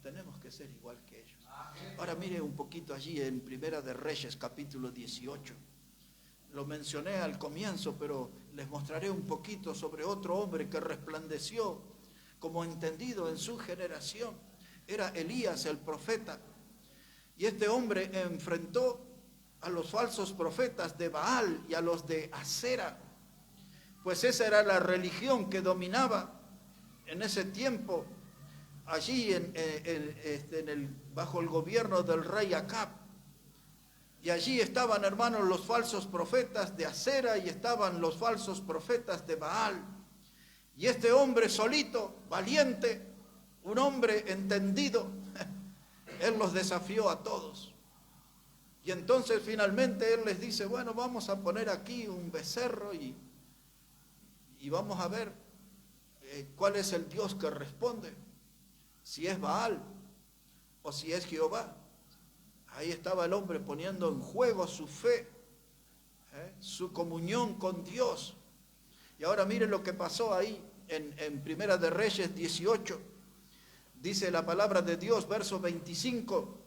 Tenemos que ser igual que ellos. Ahora mire un poquito allí en Primera de Reyes, capítulo 18. Lo mencioné al comienzo, pero les mostraré un poquito sobre otro hombre que resplandeció como entendido en su generación. Era Elías el profeta. Y este hombre enfrentó a los falsos profetas de Baal y a los de Acera, pues esa era la religión que dominaba en ese tiempo allí bajo el gobierno del rey Acab. Y allí estaban, hermanos, los falsos profetas de Acera y estaban los falsos profetas de Baal. Y este hombre solito, valiente, un hombre entendido, él los desafió a todos. Y entonces finalmente él les dice, bueno, vamos a poner aquí un becerro y vamos a ver cuál es el Dios que responde, si es Baal o si es Jehová. Ahí estaba el hombre poniendo en juego su fe, su comunión con Dios. Y ahora miren lo que pasó ahí en Primera de Reyes 18. Dice la palabra de Dios, verso 25.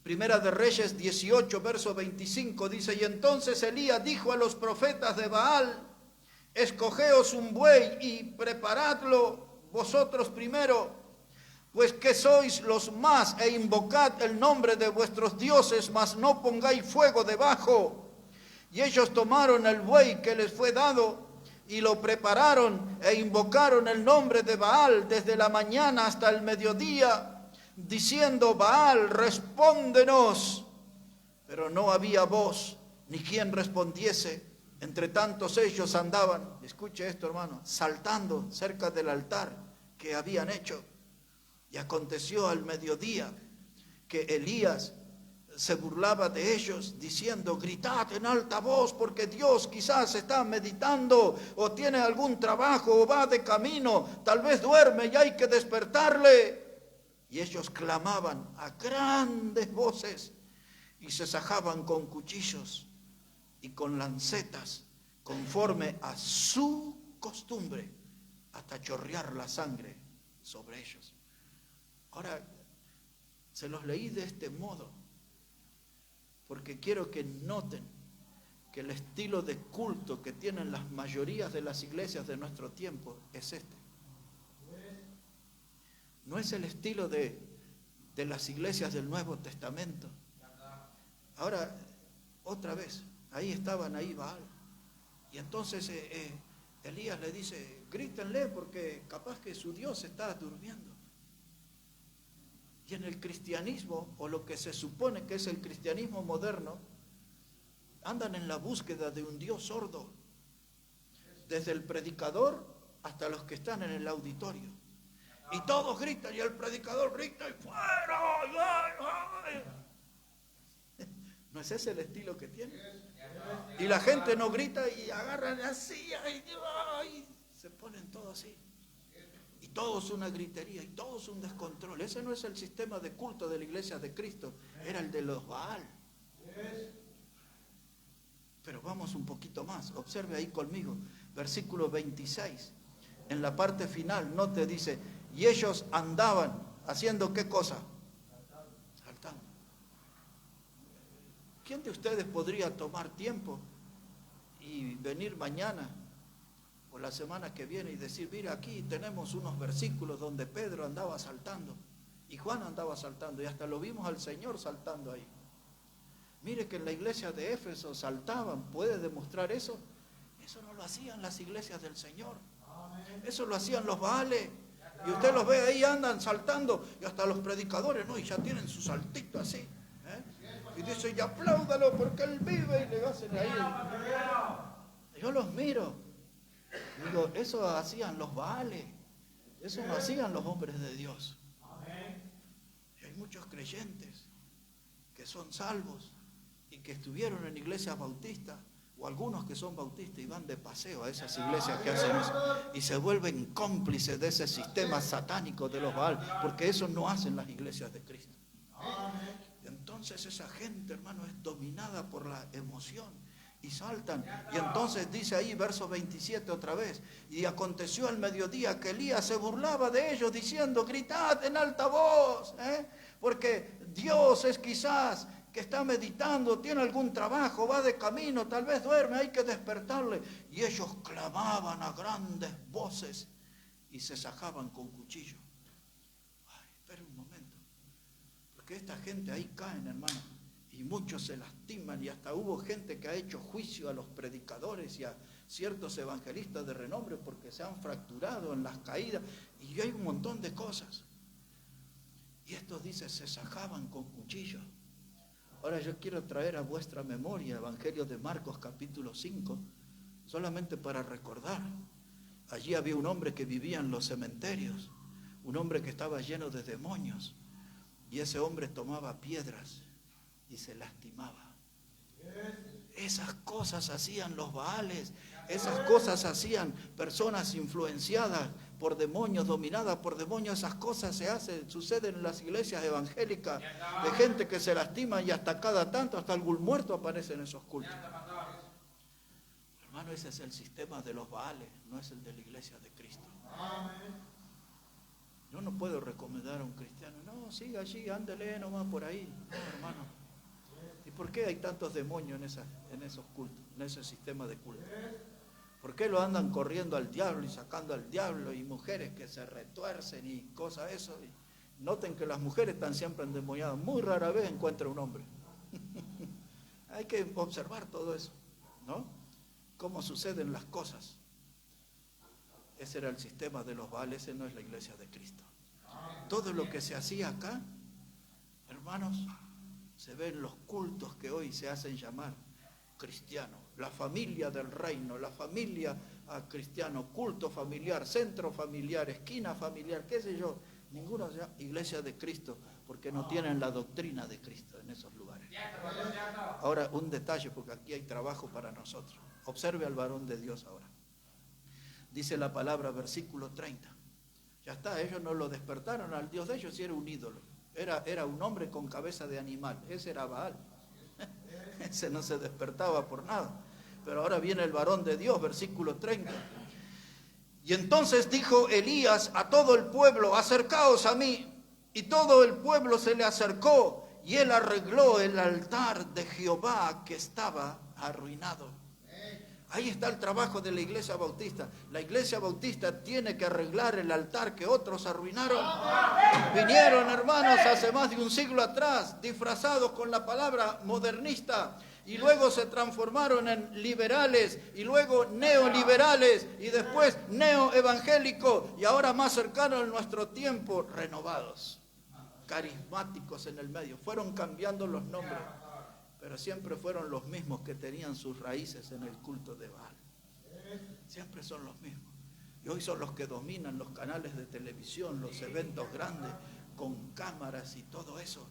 Primera de Reyes 18, verso 25, dice, y entonces Elías dijo a los profetas de Baal, escogeos un buey y preparadlo vosotros primero, pues que sois los más, e invocad el nombre de vuestros dioses, mas no pongáis fuego debajo. Y ellos tomaron el buey que les fue dado y lo prepararon e invocaron el nombre de Baal desde la mañana hasta el mediodía, diciendo, Baal, respóndenos. Pero no había voz ni quien respondiese. Entre tantos ellos andaban, escuche esto, hermano, saltando cerca del altar que habían hecho. Y aconteció al mediodía que Elías se burlaba de ellos, diciendo, gritad en alta voz, porque Dios quizás está meditando, o tiene algún trabajo, o va de camino, tal vez duerme y hay que despertarle. Y ellos clamaban a grandes voces, y se sajaban con cuchillos y con lancetas, conforme a su costumbre, hasta chorrear la sangre sobre ellos. Ahora, se los leí de este modo, porque quiero que noten que el estilo de culto que tienen las mayorías de las iglesias de nuestro tiempo es este. No es el estilo de las iglesias del Nuevo Testamento. Ahora, otra vez, ahí estaban, ahí Baal. Y entonces Elías le dice, grítenle porque capaz que su Dios está durmiendo. Y en el cristianismo, o lo que se supone que es el cristianismo moderno, andan en la búsqueda de un Dios sordo, desde el predicador hasta los que están en el auditorio. Y todos gritan, y el predicador grita, y fuera. ¿No es ese el estilo que tiene? Y la gente no grita y agarran así, y se ponen todos así. Y todo es una gritería, y todo es un descontrol. Ese no es el sistema de culto de la iglesia de Cristo, era el de los Baal. Pero vamos un poquito más, observe ahí conmigo, versículo 26, en la parte final, no te dice, y ellos andaban, ¿haciendo qué cosa? Saltando. ¿Quién de ustedes podría tomar tiempo y venir mañana o la semana que viene y decir, mira, aquí tenemos unos versículos donde Pedro andaba saltando y Juan andaba saltando y hasta lo vimos al Señor saltando ahí? Mire que en la iglesia de Éfeso saltaban, ¿puede demostrar eso? Eso no lo hacían las iglesias del Señor. Eso lo hacían los Baales. Y usted los ve ahí, andan saltando, y hasta los predicadores, ¿no? Y ya tienen su saltito así. Y dice, y apláudalo porque Él vive, y le hacen ahí. Yo los miro. Digo, eso hacían los Baales. Eso no hacían los hombres de Dios. Y hay muchos creyentes que son salvos y que estuvieron en iglesias bautistas, o algunos que son bautistas y van de paseo a esas iglesias que hacen eso, y se vuelven cómplices de ese sistema satánico de los Baal, porque eso no hacen las iglesias de Cristo. Entonces esa gente, hermano, es dominada por la emoción y saltan. Y entonces dice ahí, verso 27 otra vez, y aconteció al mediodía que Elías se burlaba de ellos diciendo, gritad en alta voz, porque Dios es quizás que está meditando, tiene algún trabajo, va de camino, tal vez duerme, hay que despertarle. Y ellos clamaban a grandes voces y se sajaban con cuchillo. Ay, espera un momento, porque esta gente ahí caen, hermano, y muchos se lastiman, y hasta hubo gente que ha hecho juicio a los predicadores y a ciertos evangelistas de renombre porque se han fracturado en las caídas, y hay un montón de cosas. Y estos, dice, se sajaban con cuchillos. Ahora yo quiero traer a vuestra memoria Evangelio de Marcos capítulo 5, solamente para recordar. Allí había un hombre que vivía en los cementerios, un hombre que estaba lleno de demonios, y ese hombre tomaba piedras y se lastimaba. Esas cosas hacían los Baales, esas cosas hacían personas influenciadas por demonios, dominadas por demonios. Esas cosas suceden en las iglesias evangélicas, de gente que se lastima, y hasta cada tanto, hasta algún muerto aparece en esos cultos. Hermano, ese es el sistema de los Baales, no es el de la iglesia de Cristo. Yo no puedo recomendar a un cristiano, no, siga allí, ándele nomás por ahí. No, hermano. ¿Y por qué hay tantos demonios en esos cultos, en ese sistema de culto? ¿Por qué lo andan corriendo al diablo y sacando al diablo, y mujeres que se retuercen y cosas de eso? Y noten que las mujeres están siempre endemoniadas, muy rara vez encuentra un hombre. Hay que observar todo eso, ¿no? Cómo suceden las cosas. Ese era el sistema de los Baales, ese no es la iglesia de Cristo. Todo lo que se hacía acá, hermanos, se ve en los cultos que hoy se hacen llamar cristianos. La familia del reino, la familia cristiano, culto familiar, centro familiar, esquina familiar, qué sé yo. Ninguno sea iglesia de Cristo, porque no tienen la doctrina de Cristo en esos lugares. Ahora, un detalle, porque aquí hay trabajo para nosotros. Observe al varón de Dios ahora. Dice la palabra, versículo 30. Ya está, ellos no lo despertaron al Dios de ellos, y era un ídolo. Era un hombre con cabeza de animal. Ese era Baal. Ese no se despertaba por nada. Pero ahora viene el varón de Dios, versículo 30. Y entonces dijo Elías a todo el pueblo, acercaos a mí. Y todo el pueblo se le acercó y él arregló el altar de Jehová que estaba arruinado. Ahí está el trabajo de la Iglesia Bautista. La Iglesia Bautista tiene que arreglar el altar que otros arruinaron. Vinieron, hermanos, hace más de un siglo atrás, disfrazados con la palabra modernista, y luego se transformaron en liberales, y luego neoliberales, y después neoevangélicos, y ahora más cercanos en nuestro tiempo, renovados, carismáticos en el medio. Fueron cambiando los nombres, pero siempre fueron los mismos que tenían sus raíces en el culto de Baal. Siempre son los mismos. Y hoy son los que dominan los canales de televisión, los eventos grandes, con cámaras y todo eso.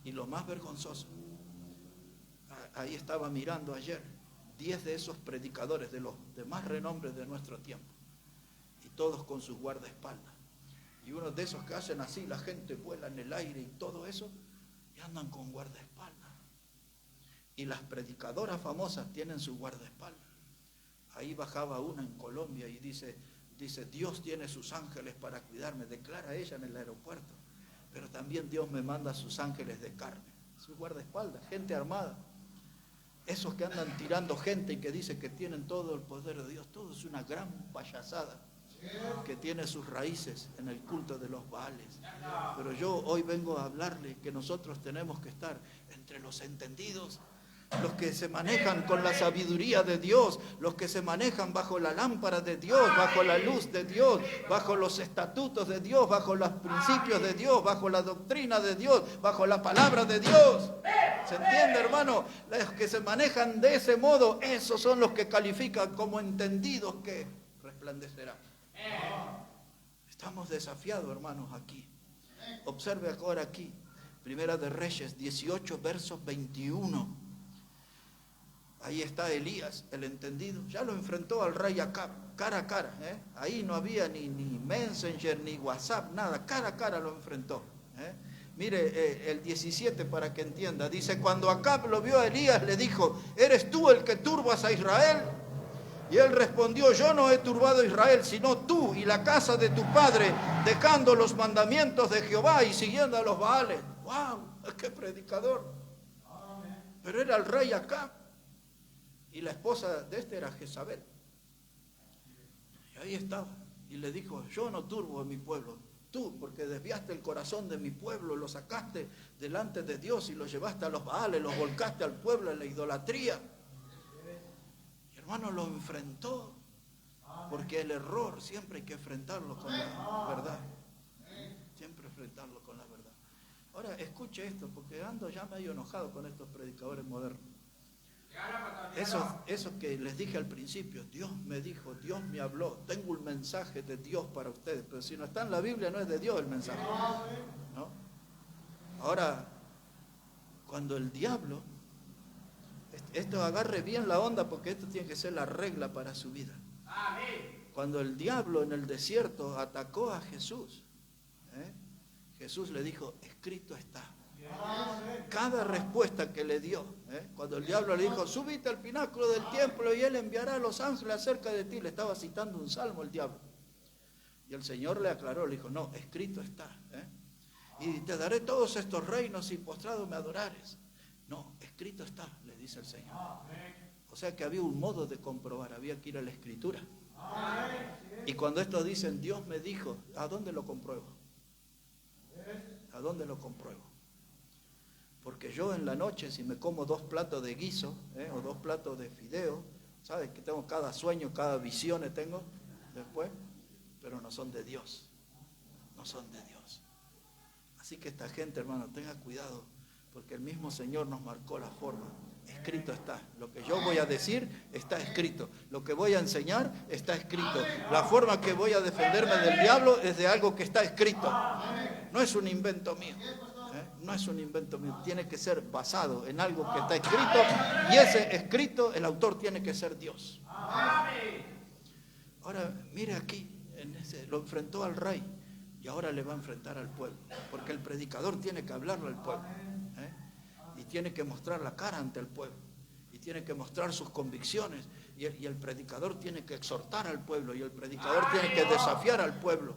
Y lo más vergonzoso, ahí estaba mirando ayer, 10 de esos predicadores de los de más renombre de nuestro tiempo, y todos con sus guardaespaldas. Y uno de esos que hacen así, la gente vuela en el aire y todo eso, y andan con guardaespaldas. Y las predicadoras famosas tienen su guardaespaldas. Ahí bajaba una en Colombia y dice, Dios tiene sus ángeles para cuidarme, declara ella en el aeropuerto. Pero también Dios me manda sus ángeles de carne, sus guardaespaldas, gente armada. Esos que andan tirando gente y que dicen que tienen todo el poder de Dios, todo es una gran payasada que tiene sus raíces en el culto de los Baales. Pero yo hoy vengo a hablarle que nosotros tenemos que estar entre los entendidos, los que se manejan con la sabiduría de Dios, los que se manejan bajo la lámpara de Dios, bajo la luz de Dios, bajo los estatutos de Dios, bajo los principios de Dios, bajo la doctrina de Dios, bajo la palabra de Dios. ¿Se entiende, hermano? Los que se manejan de ese modo, esos son los que califican como entendidos que resplandecerán. Estamos desafiados, hermanos, aquí. Observe ahora aquí, Primera de Reyes 18, versos 21. Ahí está Elías, el entendido. Ya lo enfrentó al rey Acab, cara a cara. Ahí no había ni Messenger, ni WhatsApp, nada. Cara a cara lo enfrentó. Mire el 17 para que entienda. Dice, cuando Acab lo vio a Elías, le dijo, ¿eres tú el que turbas a Israel? Y él respondió, yo no he turbado a Israel, sino tú y la casa de tu padre, dejando los mandamientos de Jehová y siguiendo a los Baales. ¡Wow! ¡Qué predicador! Pero era el rey Acab. Y la esposa de este era Jezabel. Y ahí estaba. Y le dijo, yo no turbo a mi pueblo. Tú, porque desviaste el corazón de mi pueblo, lo sacaste delante de Dios y lo llevaste a los Baales, los volcaste al pueblo en la idolatría. Y hermano, lo enfrentó. Porque el error siempre hay que enfrentarlo con la verdad. Siempre enfrentarlo con la verdad. Ahora, escuche esto, porque ando ya medio enojado con estos predicadores modernos. Eso que les dije al principio, Dios me dijo, Dios me habló, tengo un mensaje de Dios para ustedes, pero si no está en la Biblia no es de Dios el mensaje, ¿no? Ahora, cuando el diablo, esto agarre bien la onda porque esto tiene que ser la regla para su vida. Cuando el diablo en el desierto atacó a Jesús, Jesús le dijo, escrito está. Cada respuesta que le dio, cuando el diablo le dijo, subite al pináculo del templo y él enviará a los ángeles acerca de ti, le estaba citando un salmo el diablo. Y el Señor le aclaró, le dijo, no, escrito está. Y te daré todos estos reinos y postrado me adorares. No, escrito está, le dice el Señor. O sea que había un modo de comprobar, había que ir a la Escritura. Y cuando estos dicen, Dios me dijo, ¿a dónde lo compruebo? ¿A dónde lo compruebo? Porque yo en la noche, si me como 2 platos de guiso, o 2 platos de fideo, ¿sabes? Que tengo cada sueño, cada visión tengo después, pero no son de Dios, no son de Dios. Así que esta gente, hermano, tenga cuidado, porque el mismo Señor nos marcó la forma. Escrito está. Lo que yo voy a decir está escrito. Lo que voy a enseñar está escrito. La forma que voy a defenderme del diablo es de algo que está escrito. No es un invento mío. No es un invento mío. Tiene que ser basado en algo que está escrito. Y ese escrito, el autor tiene que ser Dios. Ahora, mire aquí. Lo enfrentó al rey. Y ahora le va a enfrentar al pueblo. Porque el predicador tiene que hablarle al pueblo. Y tiene que mostrar la cara ante el pueblo, y tiene que mostrar sus convicciones, y el predicador tiene que exhortar al pueblo, y el predicador tiene que desafiar al pueblo.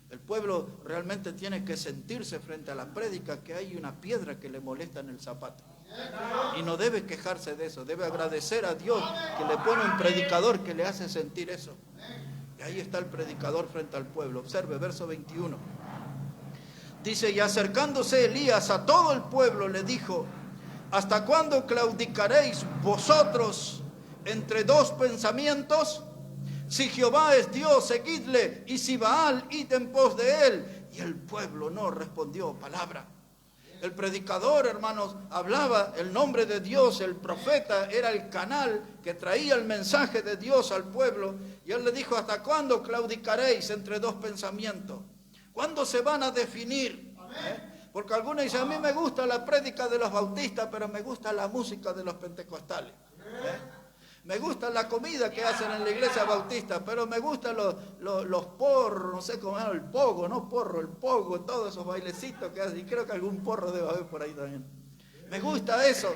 El pueblo realmente tiene que sentirse frente a la prédica que hay una piedra que le molesta en el zapato. Y no debe quejarse de eso, debe agradecer a Dios que le pone un predicador que le hace sentir eso. Y ahí está el predicador frente al pueblo. Observe, verso 21. Dice, y acercándose Elías a todo el pueblo le dijo, ¿hasta cuándo claudicaréis vosotros entre dos pensamientos? Si Jehová es Dios, seguidle, y si Baal, id en pos de él. Y el pueblo no respondió palabra. El predicador, hermanos, hablaba el nombre de Dios, el profeta era el canal que traía el mensaje de Dios al pueblo. Y él le dijo, ¿hasta cuándo claudicaréis entre dos pensamientos? ¿Cuándo se van a definir? Porque algunos dicen, a mí me gusta la prédica de los bautistas, pero me gusta la música de los pentecostales. Me gusta la comida que hacen en la iglesia bautista, pero me gustan los porros, no sé cómo es, el pogo, no porro, el pogo, todos esos bailecitos que hacen, y creo que algún porro debe haber por ahí también. Me gusta eso.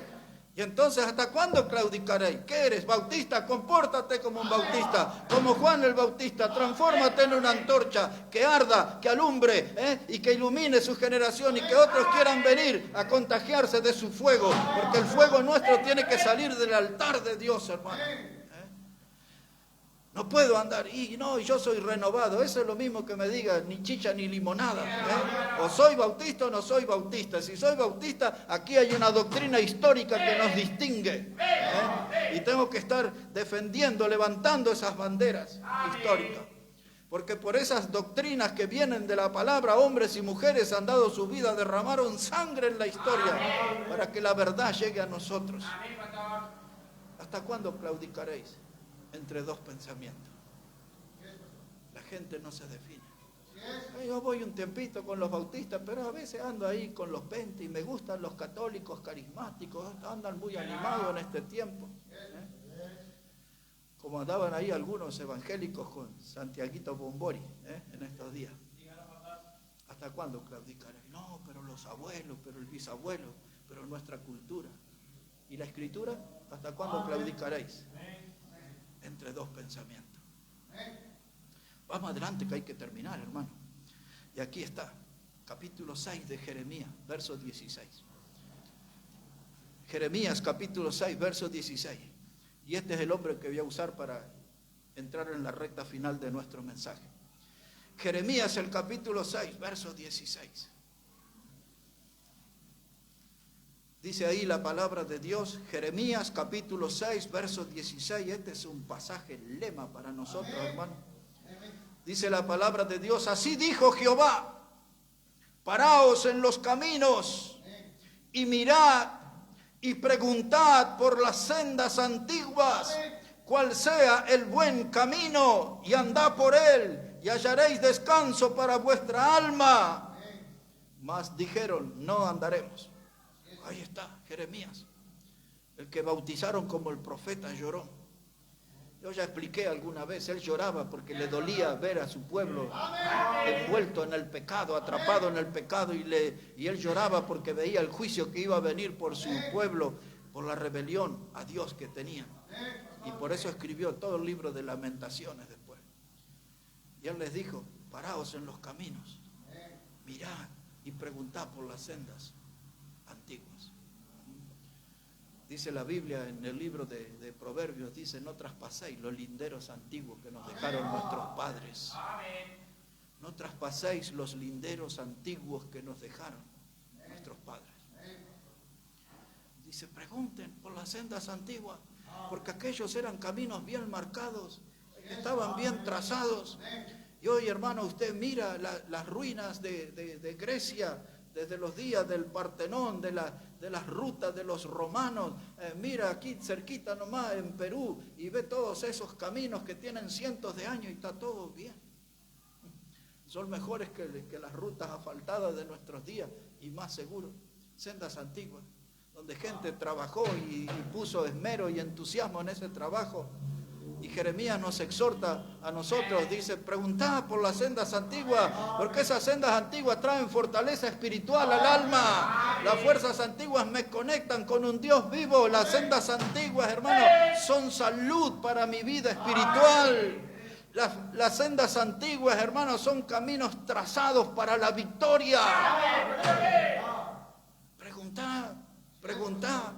Y entonces, ¿hasta cuándo claudicaréis? ¿Qué eres? ¿Bautista? Compórtate como un bautista, como Juan el Bautista, transfórmate en una antorcha que arda, que alumbre, y que ilumine su generación y que otros quieran venir a contagiarse de su fuego, porque el fuego nuestro tiene que salir del altar de Dios, hermano. No puedo andar, y no, yo soy renovado. Eso es lo mismo que me diga ni chicha ni limonada. O soy bautista o no soy bautista. Si soy bautista, aquí hay una doctrina histórica que nos distingue. Y tengo que estar defendiendo, levantando esas banderas históricas. Porque por esas doctrinas que vienen de la palabra, hombres y mujeres han dado su vida, derramaron sangre en la historia para que la verdad llegue a nosotros. ¿Hasta cuándo claudicaréis entre dos pensamientos? La gente no se define. Yo voy un tiempito con los bautistas, pero a veces ando ahí con los 20 y me gustan los católicos carismáticos, andan muy animados en este tiempo. Como andaban ahí algunos evangélicos con Santiaguito Bombori en estos días. ¿Hasta cuándo claudicaréis? No, pero los abuelos, pero el bisabuelo, pero nuestra cultura. ¿Y la escritura? ¿Hasta cuándo claudicaréis? Entre dos pensamientos. Vamos adelante que hay que terminar, hermano. Y aquí está, capítulo 6 de Jeremías, verso 16. Jeremías, capítulo 6, verso 16. Y este es el hombre que voy a usar para entrar en la recta final de nuestro mensaje. Jeremías, el capítulo 6, verso 16. Dice ahí la palabra de Dios, Jeremías capítulo 6, verso 16. Este es un pasaje lema para nosotros, hermano. Dice la palabra de Dios, así dijo Jehová, paraos en los caminos y mirad y preguntad por las sendas antiguas, cuál sea el buen camino, y andad por él, y hallaréis descanso para vuestra alma. Mas dijeron, no andaremos. Ahí está, Jeremías, el que bautizaron como el profeta lloró. Yo ya expliqué alguna vez, él lloraba porque le dolía ver a su pueblo envuelto en el pecado, atrapado en el pecado, y él lloraba porque veía el juicio que iba a venir por su pueblo, por la rebelión a Dios que tenían. Y por eso escribió todo el libro de Lamentaciones después. Y él les dijo, paraos en los caminos, mirad y preguntad por las sendas antiguas. Dice la Biblia en el libro de Proverbios, dice, no traspaséis los linderos antiguos que nos dejaron nuestros padres. No traspaséis los linderos antiguos que nos dejaron nuestros padres. Dice, pregunten por las sendas antiguas, porque aquellos eran caminos bien marcados, estaban bien trazados. Y hoy, hermano, usted mira las ruinas de Grecia, desde los días del Partenón, de las rutas de los romanos. Mira aquí cerquita nomás en Perú y ve todos esos caminos que tienen cientos de años y está todo bien. Son mejores que las rutas asfaltadas de nuestros días y más seguros. Sendas antiguas, donde gente trabajó y puso esmero y entusiasmo en ese trabajo. Y Jeremías nos exhorta a nosotros, dice, preguntad por las sendas antiguas, porque esas sendas antiguas traen fortaleza espiritual al alma. Las fuerzas antiguas me conectan con un Dios vivo. Las sendas antiguas, hermano, son salud para mi vida espiritual. Las sendas antiguas, hermanos, son caminos trazados para la victoria. Preguntá.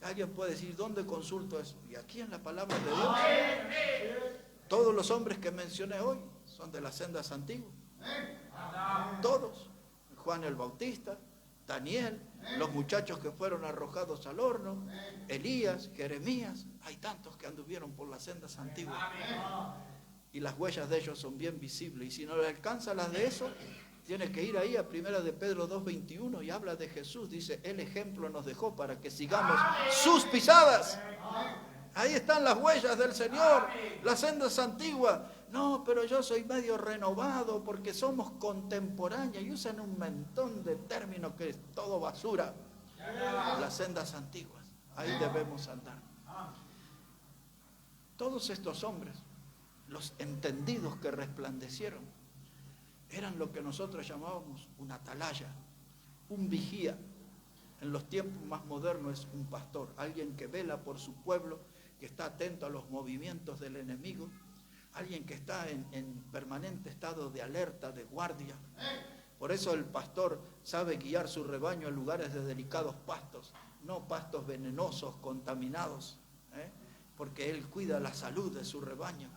Alguien puede decir, ¿dónde consulto eso? Y aquí en la palabra de Dios. Todos los hombres que mencioné hoy son de las sendas antiguas. Todos. Juan el Bautista, Daniel, los muchachos que fueron arrojados al horno, Elías, Jeremías. Hay tantos que anduvieron por las sendas antiguas. Y las huellas de ellos son bien visibles. Y si no le alcanza las de eso, tiene que ir ahí a 1 de Pedro 2:21 y habla de Jesús. Dice, el ejemplo nos dejó para que sigamos sus pisadas. Ahí están las huellas del Señor, las sendas antiguas. No, pero yo soy medio renovado porque somos contemporáneos y usan un montón de términos que es todo basura. Las sendas antiguas, ahí debemos andar. Todos estos hombres, los entendidos que resplandecieron, eran lo que nosotros llamábamos un atalaya, un vigía. En los tiempos más modernos es un pastor, alguien que vela por su pueblo, que está atento a los movimientos del enemigo, alguien que está en permanente estado de alerta, de guardia. Por eso el pastor sabe guiar su rebaño a lugares de delicados pastos, no pastos venenosos, contaminados, porque él cuida la salud de su rebaño.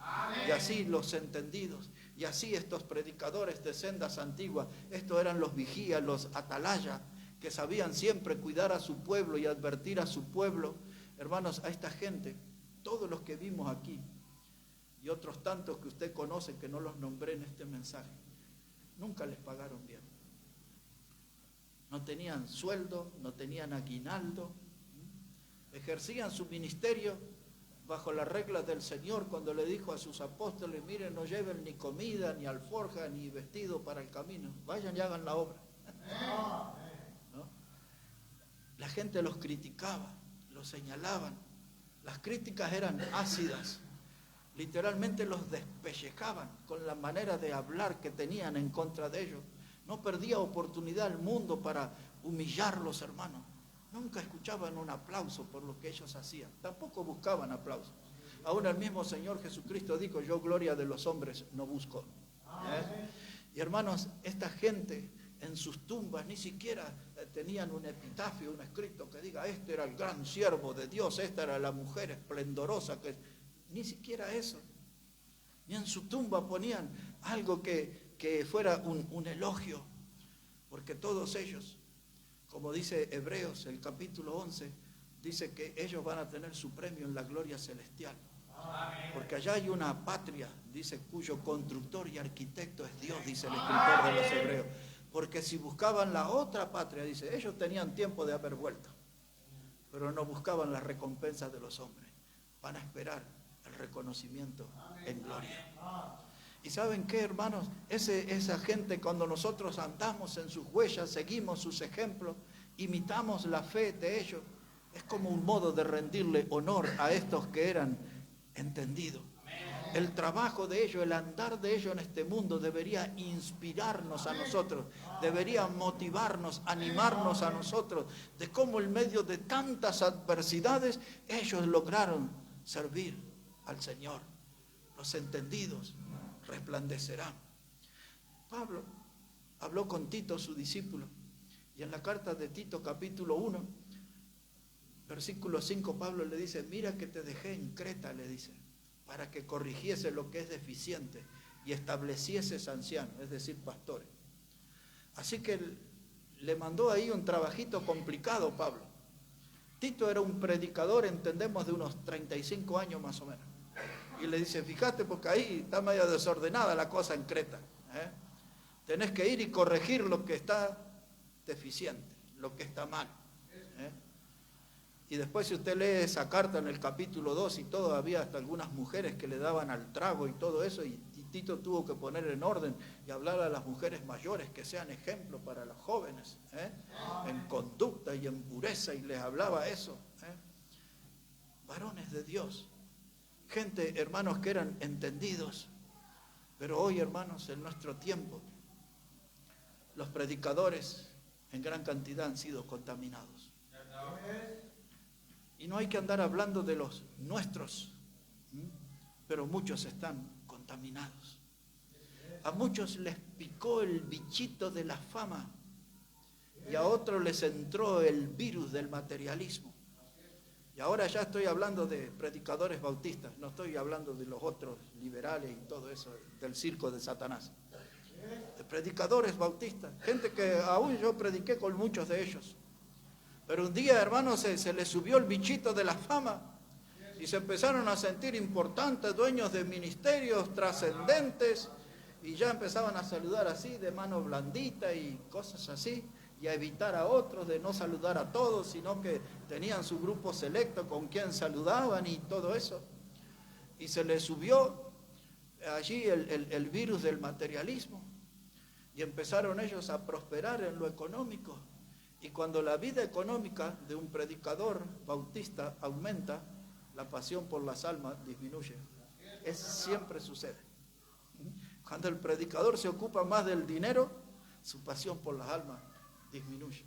Y así los entendidos, y así estos predicadores de sendas antiguas, estos eran los vigías, los atalayas, que sabían siempre cuidar a su pueblo y advertir a su pueblo. Hermanos, a esta gente, todos los que vimos aquí, y otros tantos que usted conoce que no los nombré en este mensaje, nunca les pagaron bien. No tenían sueldo, no tenían aguinaldo, ejercían su ministerio bajo las reglas del Señor cuando le dijo a sus apóstoles, miren, no lleven ni comida, ni alforja, ni vestido para el camino, vayan y hagan la obra. ¿No? La gente los criticaba, los señalaban, las críticas eran ácidas, literalmente los despellejaban con la manera de hablar que tenían en contra de ellos. No perdía oportunidad el mundo para humillarlos, hermanos. Nunca escuchaban un aplauso por lo que ellos hacían. Tampoco buscaban aplausos. Aún el mismo Señor Jesucristo dijo, yo gloria de los hombres no busco. Y hermanos, esta gente en sus tumbas ni siquiera tenían un epitafio, un escrito que diga, este era el gran siervo de Dios, esta era la mujer esplendorosa. Ni siquiera eso. Ni en su tumba ponían algo que fuera un elogio. Porque todos ellos, como dice Hebreos, el capítulo 11, dice que ellos van a tener su premio en la gloria celestial. Porque allá hay una patria, dice, cuyo constructor y arquitecto es Dios, dice el escritor de los Hebreos. Porque si buscaban la otra patria, dice, ellos tenían tiempo de haber vuelto, pero no buscaban las recompensas de los hombres. Van a esperar el reconocimiento en gloria. ¿Y saben qué, hermanos? Esa gente, cuando nosotros andamos en sus huellas, seguimos sus ejemplos, imitamos la fe de ellos, es como un modo de rendirle honor a estos que eran entendidos. El trabajo de ellos, el andar de ellos en este mundo debería inspirarnos a nosotros, debería motivarnos, animarnos a nosotros, de cómo en medio de tantas adversidades ellos lograron servir al Señor. Los entendidos resplandecerán. Pablo habló con Tito, su discípulo, y en la carta de Tito, capítulo 1, versículo 5, Pablo le dice, mira que te dejé en Creta, le dice, para que corrigiese lo que es deficiente y establecieses ancianos, es decir, pastores. Así que le mandó ahí un trabajito complicado, Pablo. Tito era un predicador, entendemos, de unos 35 años más o menos. Y le dice, fíjate, porque ahí está medio desordenada la cosa en Creta. Tenés que ir y corregir lo que está deficiente, lo que está mal. Y después, si usted lee esa carta en el capítulo 2 y todo, había hasta algunas mujeres que le daban al trago y todo eso, y Tito tuvo que poner en orden y hablar a las mujeres mayores que sean ejemplo para los jóvenes, en conducta y en pureza, y les hablaba eso. Varones de Dios, gente, hermanos, que eran entendidos. Pero hoy, hermanos, en nuestro tiempo, los predicadores en gran cantidad han sido contaminados. Y no hay que andar hablando de los nuestros, pero muchos están contaminados. contaminados. A muchos les picó el bichito de la fama y a otros les entró el virus del materialismo. Y ahora ya estoy hablando de predicadores bautistas, no estoy hablando de los otros liberales y todo eso, del circo de Satanás. De predicadores bautistas, gente que aún yo prediqué con muchos de ellos. Pero un día, hermanos, se les subió el bichito de la fama y se empezaron a sentir importantes, dueños de ministerios trascendentes, y ya empezaban a saludar así, de mano blandita y cosas así, y a evitar a otros, de no saludar a todos, sino que tenían su grupo selecto con quien saludaban y todo eso. Y se les subió allí el virus del materialismo, y empezaron ellos a prosperar en lo económico. Y cuando la vida económica de un predicador bautista aumenta, la pasión por las almas disminuye. Siempre sucede. Cuando el predicador se ocupa más del dinero, su pasión por las almas disminuye.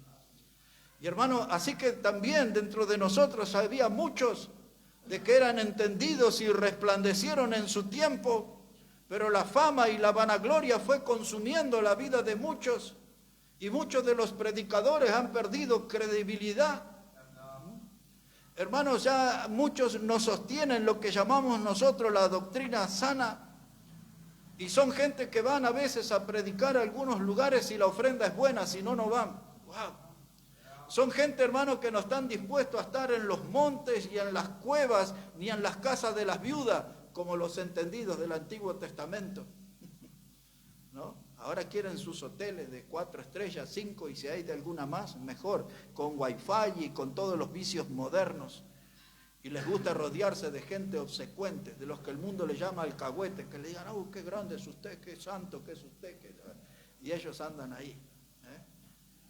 Y hermano, así que también dentro de nosotros había muchos de que eran entendidos y resplandecieron en su tiempo, pero la fama y la vanagloria fue consumiendo la vida de muchos, y muchos de los predicadores han perdido credibilidad. Hermanos, ya muchos no sostienen lo que llamamos nosotros la doctrina sana, y son gente que van a veces a predicar a algunos lugares si la ofrenda es buena, si no, no van. ¡Wow! Son gente, hermanos, que no están dispuestos a estar en los montes y en las cuevas, ni en las casas de las viudas, como los entendidos del Antiguo Testamento. ¿No? Ahora quieren sus hoteles de 4 estrellas, 5, y si hay de alguna más, mejor, con wifi y con todos los vicios modernos. Y les gusta rodearse de gente obsecuente, de los que el mundo le llama alcahuete, que le digan, oh, qué grande es usted, qué santo que es usted, y ellos andan ahí.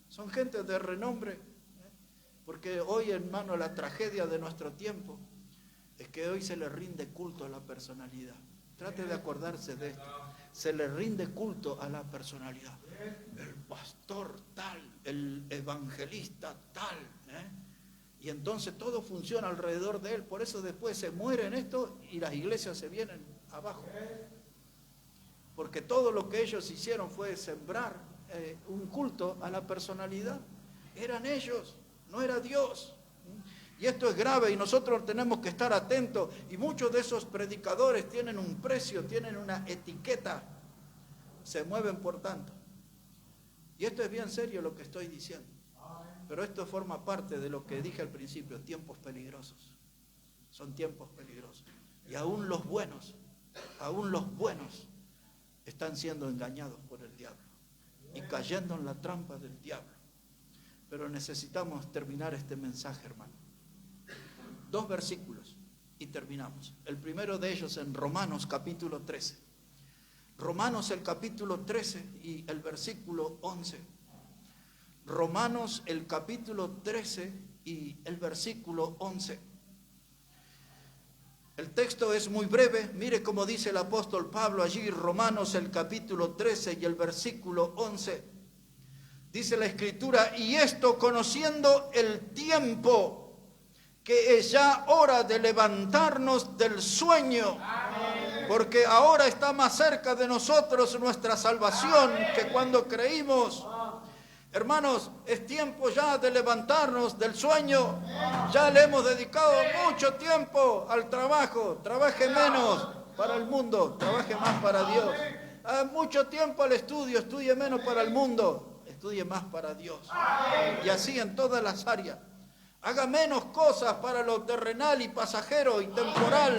Son gente de renombre, porque hoy, hermano, la tragedia de nuestro tiempo es que hoy se le rinde culto a la personalidad. Trate de acordarse de esto. Se le rinde culto a la personalidad. El pastor tal, el evangelista tal, y entonces todo funciona alrededor de él. Por eso después se mueren esto y las iglesias se vienen abajo. Porque todo lo que ellos hicieron fue sembrar un culto a la personalidad. Eran ellos, no era Dios. Y esto es grave y nosotros tenemos que estar atentos. Y muchos de esos predicadores tienen un precio, tienen una etiqueta. Se mueven por tanto. Y esto es bien serio lo que estoy diciendo. Pero esto forma parte de lo que dije al principio, tiempos peligrosos. Son tiempos peligrosos. Y aún los buenos están siendo engañados por el diablo y cayendo en la trampa del diablo. Pero necesitamos terminar este mensaje, hermano. 2 versículos y terminamos. El primero de ellos en Romanos capítulo 13. Romanos el capítulo 13 y el versículo 11. Romanos el capítulo 13 y el versículo 11. El texto es muy breve, mire cómo dice el apóstol Pablo allí, Romanos el capítulo 13 y el versículo 11. Dice la Escritura, y esto conociendo el tiempo, que es ya hora de levantarnos del sueño, porque ahora está más cerca de nosotros nuestra salvación que cuando creímos. Hermanos, es tiempo ya de levantarnos del sueño. Ya le hemos dedicado mucho tiempo al trabajo. Trabaje menos para el mundo, trabaje más para Dios. Mucho tiempo al estudio, estudie menos para el mundo, estudie más para Dios. Y así en todas las áreas. Haga menos cosas para lo terrenal y pasajero y temporal,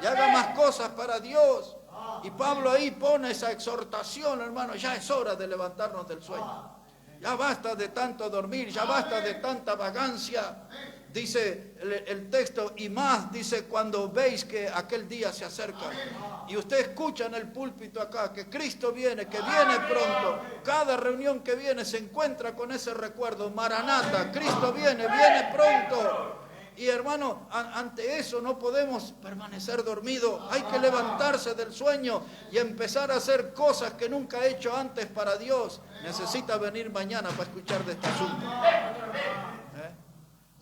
y haga más cosas para Dios. Y Pablo ahí pone esa exhortación, hermano, ya es hora de levantarnos del sueño. Ya basta de tanto dormir, ya basta de tanta vagancia. Dice el texto, y más, dice, cuando veis que aquel día se acerca. Y usted escucha en el púlpito acá que Cristo viene, que viene pronto. Cada reunión que viene se encuentra con ese recuerdo. Maranata, Cristo viene pronto. Y hermano, ante eso no podemos permanecer dormidos. Hay que levantarse del sueño y empezar a hacer cosas que nunca ha hecho antes para Dios. Necesita venir mañana para escuchar de este asunto.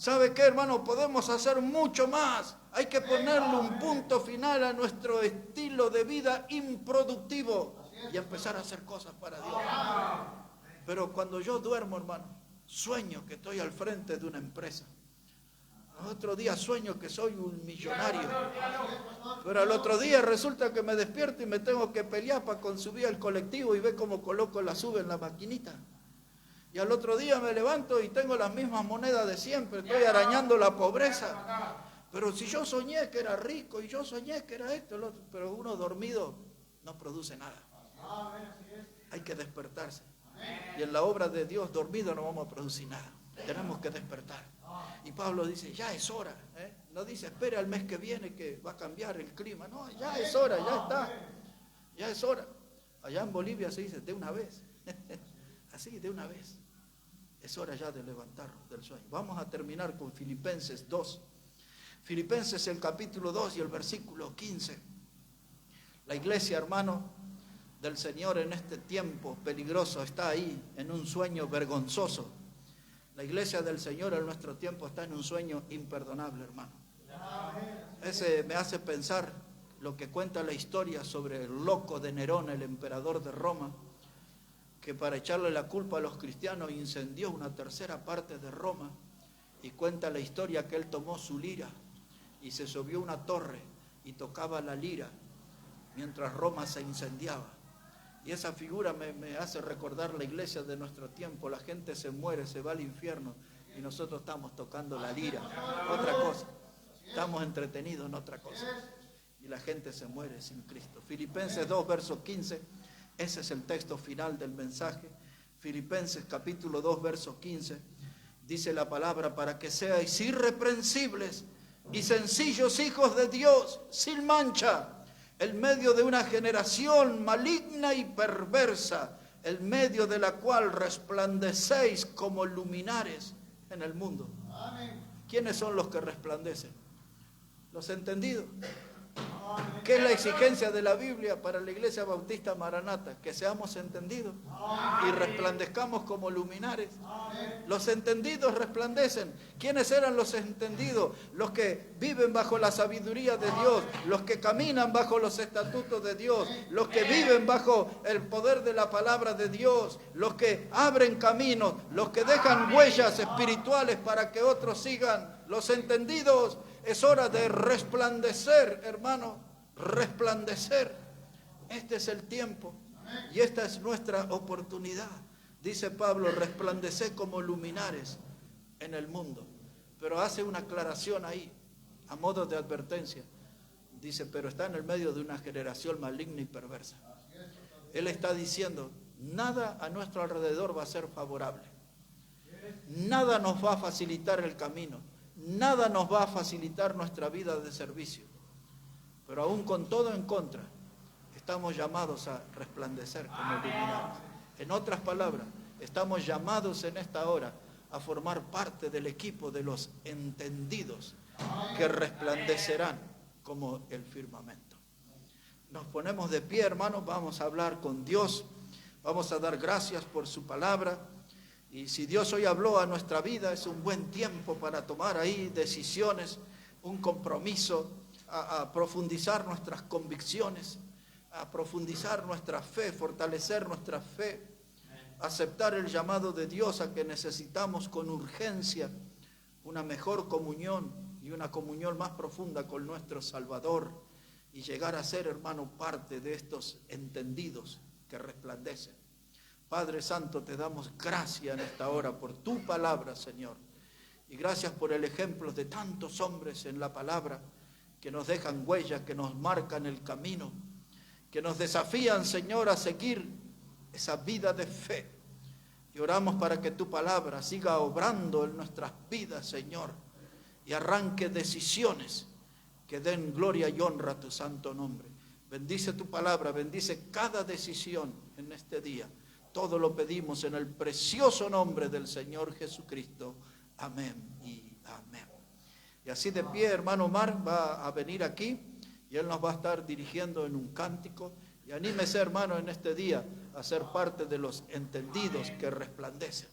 ¿Sabe qué, hermano? Podemos hacer mucho más. Hay que ponerle un punto final a nuestro estilo de vida improductivo y empezar a hacer cosas para Dios. Pero cuando yo duermo, hermano, sueño que estoy al frente de una empresa. Otro día sueño que soy un millonario. Pero al otro día resulta que me despierto y me tengo que pelear para subir al colectivo y ver cómo coloco la sube en la maquinita. Y al otro día me levanto y tengo las mismas monedas de siempre. Estoy arañando la pobreza. Pero si yo soñé que era rico y yo soñé que era esto, el otro, pero uno dormido no produce nada. Hay que despertarse. Y en la obra de Dios, dormido no vamos a producir nada. Tenemos que despertar. Y Pablo dice, ya es hora. No dice, espera el mes que viene que va a cambiar el clima. No, ya es hora, ya está. Ya es hora. Allá en Bolivia se dice, de una vez. Así, de una vez. Es hora ya de levantarnos del sueño. Vamos a terminar con Filipenses 2. Filipenses el capítulo 2 y el versículo 15. La iglesia, hermano, del Señor en este tiempo peligroso está ahí, en un sueño vergonzoso. La iglesia del Señor en nuestro tiempo está en un sueño imperdonable, hermano. Ese me hace pensar lo que cuenta la historia sobre el loco de Nerón, el emperador de Roma, que para echarle la culpa a los cristianos incendió una tercera parte de Roma, y cuenta la historia que él tomó su lira y se subió a una torre y tocaba la lira mientras Roma se incendiaba. Y esa figura me hace recordar la iglesia de nuestro tiempo. La gente se muere, se va al infierno y nosotros estamos tocando la lira, otra cosa. Estamos entretenidos en otra cosa. Y la gente se muere sin Cristo. Filipenses 2, verso 15. Ese es el texto final del mensaje. Filipenses capítulo 2, verso 15. Dice la palabra, para que seáis irreprensibles y sencillos hijos de Dios, sin mancha, en medio de una generación maligna y perversa, en medio de la cual resplandecéis como luminares en el mundo. ¿Quiénes son los que resplandecen? Los entendidos. ¿Qué es la exigencia de la Biblia para la Iglesia Bautista Maranata? Que seamos entendidos y resplandezcamos como luminares. Los entendidos resplandecen. ¿Quiénes eran los entendidos? Los que viven bajo la sabiduría de Dios, los que caminan bajo los estatutos de Dios, los que viven bajo el poder de la palabra de Dios, los que abren caminos, los que dejan huellas espirituales para que otros sigan. Los entendidos. Es hora de resplandecer, hermano, resplandecer. Este es el tiempo y esta es nuestra oportunidad. Dice Pablo, resplandeced como luminares en el mundo. Pero hace una aclaración ahí, a modo de advertencia. Dice, pero está en el medio de una generación maligna y perversa. Él está diciendo, nada a nuestro alrededor va a ser favorable. Nada nos va a facilitar el camino. Nada nos va a facilitar nuestra vida de servicio. Pero aún con todo en contra, estamos llamados a resplandecer como luminares. En otras palabras, estamos llamados en esta hora a formar parte del equipo de los entendidos que resplandecerán como el firmamento. Nos ponemos de pie, hermanos, vamos a hablar con Dios, vamos a dar gracias por su palabra. Y si Dios hoy habló a nuestra vida, es un buen tiempo para tomar ahí decisiones, un compromiso, a profundizar nuestras convicciones, a profundizar nuestra fe, fortalecer nuestra fe, aceptar el llamado de Dios a que necesitamos con urgencia una mejor comunión y una comunión más profunda con nuestro Salvador y llegar a ser, hermano, parte de estos entendidos que resplandecen. Padre Santo, te damos gracias en esta hora por tu palabra, Señor. Y gracias por el ejemplo de tantos hombres en la palabra que nos dejan huellas, que nos marcan el camino, que nos desafían, Señor, a seguir esa vida de fe. Y oramos para que tu palabra siga obrando en nuestras vidas, Señor, y arranque decisiones que den gloria y honra a tu santo nombre. Bendice tu palabra, bendice cada decisión en este día. Todo lo pedimos en el precioso nombre del Señor Jesucristo. Amén y amén. Y así de pie, hermano Omar va a venir aquí y él nos va a estar dirigiendo en un cántico. Y anímese, hermano, en este día a ser parte de los entendidos que resplandecen.